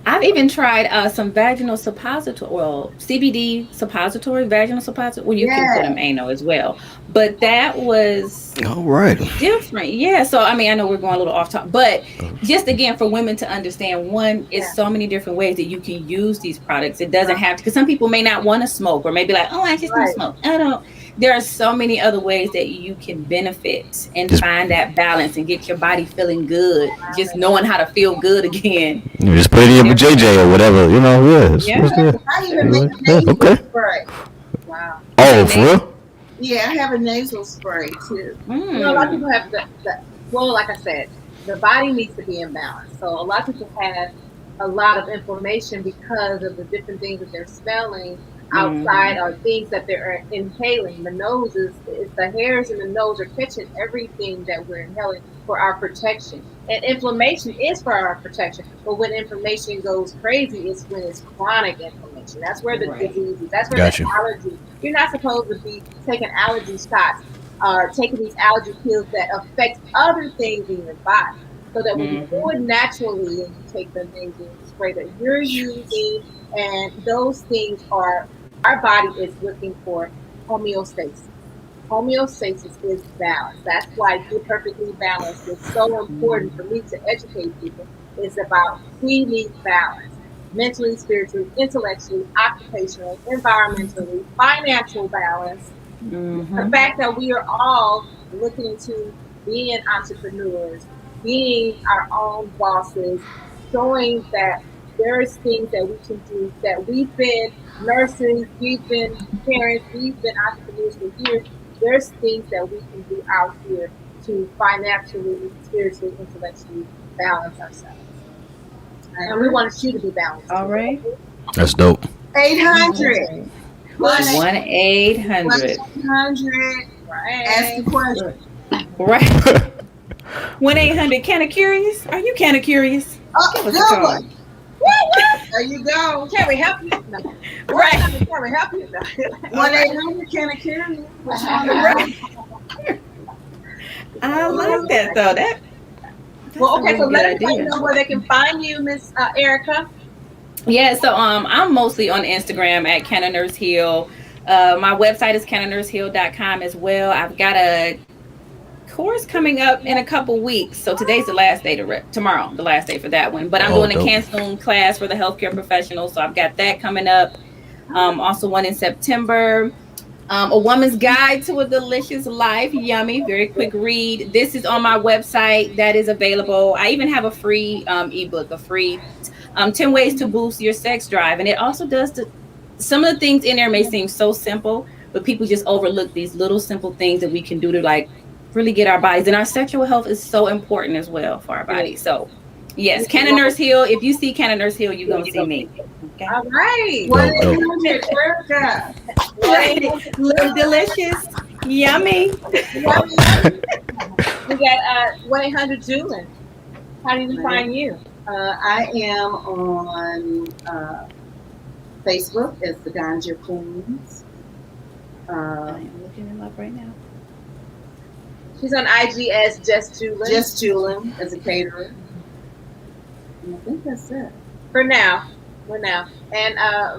I've even tried some vaginal suppository, CBD suppository, vaginal suppository. Well, you can put them anal as well, but that was all right. Different, yeah. So I mean, I know we're going a little off topic, but just again for women to understand, one, it's so many different ways that you can use these products. It doesn't have to, because some people may not want to smoke, or maybe like, oh, I just don't smoke. I don't. There are so many other ways that you can benefit and find that balance and get your body feeling good. Just knowing how to feel good again. You just put it in with JJ or whatever, I even make a nasal spray. Wow. Oh, for real? Yeah, I have a nasal spray too. A lot of people have well, like I said, the body needs to be in balance. So a lot of people have a lot of inflammation because of the different things that they're smelling outside or things that they're inhaling. The nose is the hairs in the nose are catching everything that we're inhaling for our protection. And inflammation is for our protection. But when inflammation goes crazy, it's when it's chronic inflammation. That's where the disease is. That's where the allergy. You're not supposed to be taking allergy shots or taking these allergy pills that affect other things in your body. So that when you do it naturally and you take the nasal spray that you're using, and those things are, our body is looking for homeostasis. Homeostasis is balance. That's why Get Perfectly Balanced is so important for me to educate people. It's about we need balance. Mentally, spiritually, intellectually, occupationally, environmentally, financial balance. The fact that we are all looking to being entrepreneurs, being our own bosses, showing that there's things that we can do, that we've been nurses, we've been parents, we've been entrepreneurs for years. There's things that we can do out here to financially, spiritually, intellectually balance ourselves. And we want you to be balanced. All right. That's dope. 800. 1-800. 1-800. Right. Ask the question. Right. 1-800. Kinda curious? Are you kinda curious? Oh, good one. There you go. Can we help you? No. Right. Can we help you? 1-800 Kinda Curious. I like that though. Well, okay, so let everybody know where they can find you, Miss Erica. Yeah, so I'm mostly on Instagram at Canna Nurse Hill. My website is cannanursehill.com as well. I've got a course coming up in a couple weeks. So today's the last day tomorrow, the last day for that one. But I'm doing a canceling class for the healthcare professionals. So I've got that coming up. Also one in September. A Woman's Guide to a Delicious Life. Yummy. Very quick read. This is on my website. That is available. I even have a free ebook, a free 10 ways to boost your sex drive. And it also does the some of the things in there may seem so simple, but people just overlook these little simple things that we can do to like really get our bodies. And our sexual health is so important as well for our bodies. So yes, Canna Nurse Hill. If you see Canna Nurse Hill, you're gonna see me. Okay. All right. Live delicious. Yummy. We got 1-800-Julian. How do we find you? I am on Facebook as the Ganja Queens. I'm looking him up right now. She's on IG as Just Julian. Just Julian as a caterer. And I think that's it. For now. And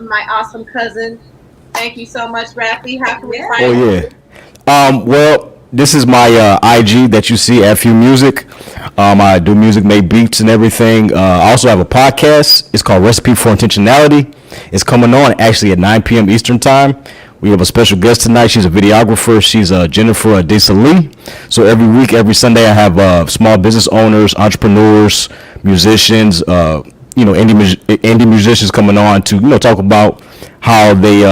my awesome cousin. Thank you so much, Rafi. How can we find you? Oh yeah. Well, this is my IG that you see at Few Music. I do music, make beats and everything. I also have a podcast. It's called Recipe for Intentionality. It's coming on actually at 9 p.m. Eastern time. We have a special guest tonight. She's a videographer. She's Jennifer Desalee. So every week, every Sunday, I have small business owners, entrepreneurs, musicians, indie musicians coming on to talk about how they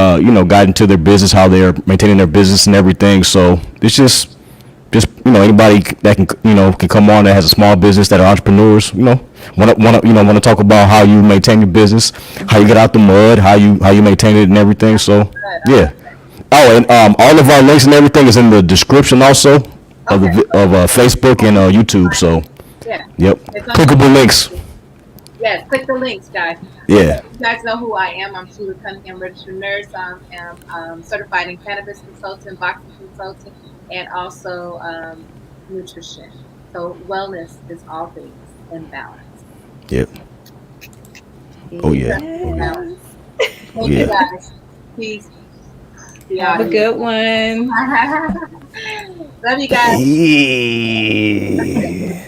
got into their business, how they're maintaining their business and everything. So it's just anybody that can come on that has a small business, that are entrepreneurs, want to talk about how you maintain your business, how you get out the mud, how you maintain it and everything. So yeah. Oh, and all of our links and everything is in the description also of Facebook and YouTube. So yeah. Yep. Clickable links. Yes, click the links, guys. Yeah. You guys know who I am. I'm Sheila Cunningham, registered nurse. I'm certified in cannabis consultant, boxing consultant, and also nutrition. So wellness is all things in balance. Yep. Oh yeah. Thank you guys. Peace. Have a good one. Love you guys. Yeah.